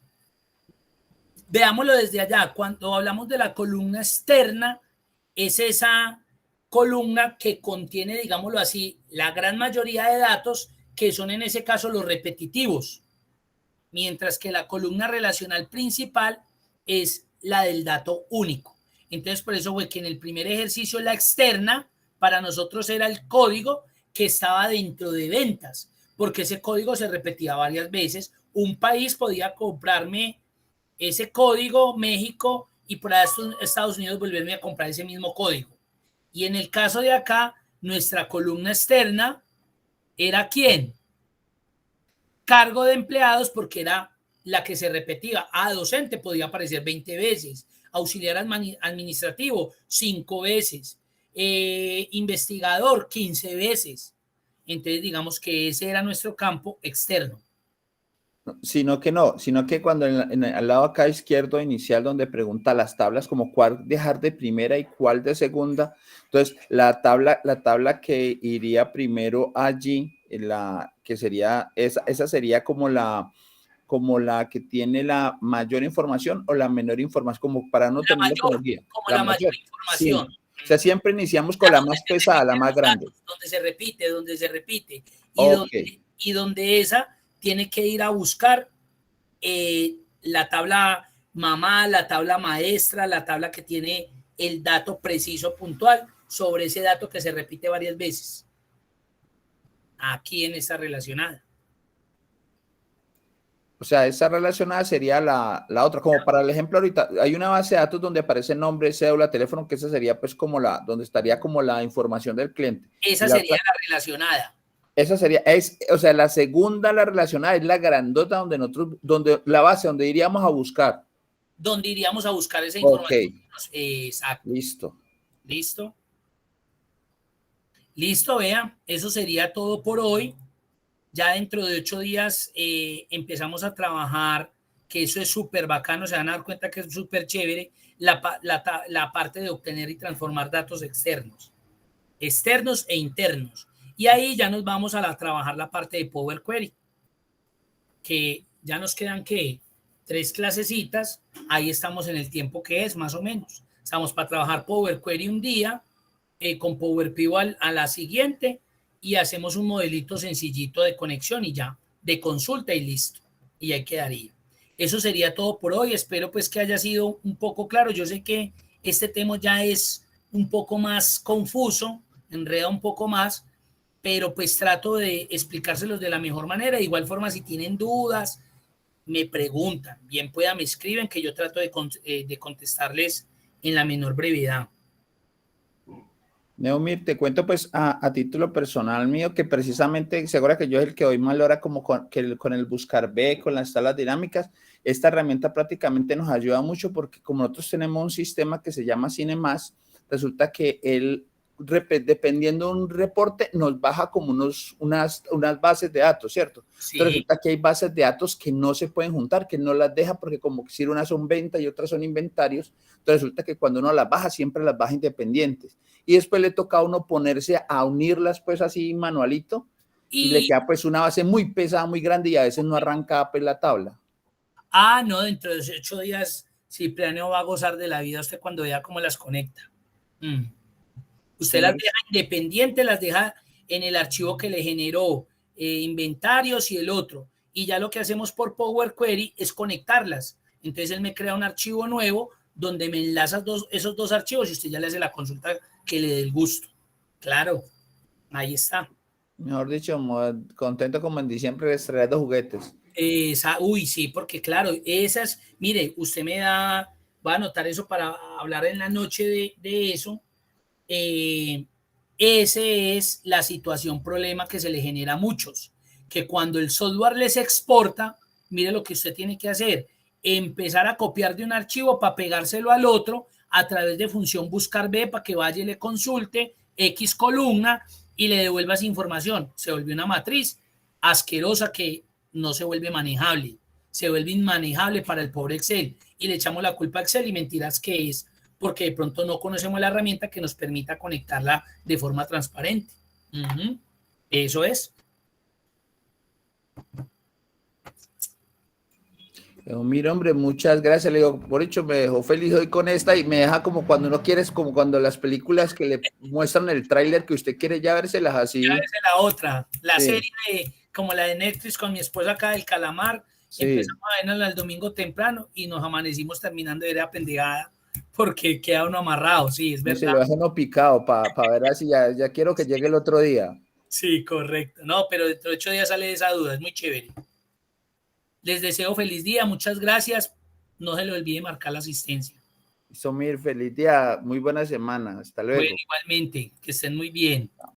Veámoslo desde allá. Cuando hablamos de la columna externa, es esa columna que contiene, digámoslo así, la gran mayoría de datos que son en ese caso los repetitivos, mientras que la columna relacional principal es la del dato único. Entonces, por eso fue que en el primer ejercicio la externa para nosotros era el código que estaba dentro de ventas, porque ese código se repetía varias veces. Un país podía comprarme ese código, México, y por ahí Estados Unidos volverme a comprar ese mismo código. Y en el caso de acá, nuestra columna externa era ¿quién? Cargo de empleados, porque era la que se repetía. Docente podía aparecer 20 veces, auxiliar administrativo 5 veces, investigador 15 veces. Entonces digamos que ese era nuestro campo externo. Sino que cuando al lado acá izquierdo inicial donde pregunta las tablas como cuál dejar de primera y cuál de segunda, entonces la tabla que iría primero allí, que sería esa sería como la que tiene la mayor información o la menor información, como para no tenerlo como guía. Como la mayor información. Sí. O sea, siempre iniciamos con la más pesada, la más grande. Donde se repite. Okay. Y donde esa tiene que ir a buscar la tabla mamá, la tabla maestra, la tabla que tiene el dato preciso, puntual, sobre ese dato que se repite varias veces. Aquí en esta relacionada. O sea, esa relacionada sería la otra. Como para el ejemplo ahorita, hay una base de datos donde aparece nombre, cédula, teléfono, que esa sería pues como donde estaría como la información del cliente. Esa sería la relacionada. Esa sería, o sea, la segunda, la relacionada, es la grandota donde la base, donde iríamos a buscar. Donde iríamos a buscar esa información. Ok. Exacto. Listo. Listo. Listo, vea, eso sería todo por hoy. Ya dentro de 8 días empezamos a trabajar, que eso es súper bacano, se van a dar cuenta que es súper chévere, la parte de obtener y transformar datos externos e internos. Y ahí ya nos vamos a trabajar la parte de Power Query, que ya nos quedan, ¿qué? 3 clasecitas, ahí estamos en el tiempo que es, más o menos. Estamos para trabajar Power Query un día, con Power Pivot a la siguiente, y hacemos un modelito sencillito de conexión y ya, de consulta y listo. Y ahí quedaría. Eso sería todo por hoy. Espero pues que haya sido un poco claro. Yo sé que este tema ya es un poco más confuso, enreda un poco más, pero pues trato de explicárselos de la mejor manera. De igual forma, si tienen dudas, me preguntan, bien pueda me escriben, que yo trato de contestarles en la menor brevedad. Neomir, te cuento pues a título personal mío que precisamente, seguro que yo es el que hoy más logra como con el Buscar B, con las tablas dinámicas. Esta herramienta prácticamente nos ayuda mucho porque como nosotros tenemos un sistema que se llama CineMass, resulta que él, dependiendo de un reporte, nos baja como unas bases de datos, ¿cierto? Sí. Pero resulta que hay bases de datos que no se pueden juntar, que no las deja porque como si unas son ventas y otras son inventarios, entonces resulta que cuando uno las baja, siempre las baja independientes. Y después le toca a uno ponerse a unirlas pues así manualito y le queda pues una base muy pesada, muy grande y a veces no arranca pues la tabla. Ah, no, dentro de 8 días Cipriano va a gozar de la vida usted cuando vea cómo las conecta. Usted las deja independientes, las deja en el archivo que le generó inventarios y el otro. Y ya lo que hacemos por Power Query es conectarlas. Entonces él me crea un archivo nuevo donde me enlaza esos dos archivos y usted ya le hace la consulta que le dé el gusto. Claro, ahí está. Mejor dicho, contento como en diciembre estrenando juguetes. Uy, sí, porque claro, esas, mire, usted me da, va a anotar eso para hablar en la noche de eso. Ese es la situación, problema que se le genera a muchos, que cuando el software les exporta, mire lo que usted tiene que hacer, empezar a copiar de un archivo para pegárselo al otro a través de función buscar B para que vaya y le consulte X columna y le devuelva esa información. Se vuelve una matriz asquerosa que no se vuelve manejable, se vuelve inmanejable para el pobre Excel y le echamos la culpa a Excel y mentiras que es porque de pronto no conocemos la herramienta que nos permita conectarla de forma transparente. Eso es. Mira, hombre, muchas gracias. Le digo, por hecho, me dejó feliz hoy con esta y me deja como cuando uno quiere, como cuando las películas que le muestran el tráiler que usted quiere ya vérselas así. Ya verse la otra, la serie como la de Netflix con mi esposa acá del Calamar. Empezamos a verla el domingo temprano y nos amanecimos terminando de ver la pendejada porque queda uno amarrado, sí, es verdad. Se lo deja uno picado para ver así, ya quiero que llegue el otro día. Sí, correcto. No, pero dentro de 8 días sale de esa duda, es muy chévere. Les deseo feliz día, muchas gracias. No se le olvide marcar la asistencia. Somir, feliz día, muy buena semana. Hasta luego. Bueno, igualmente, que estén muy bien.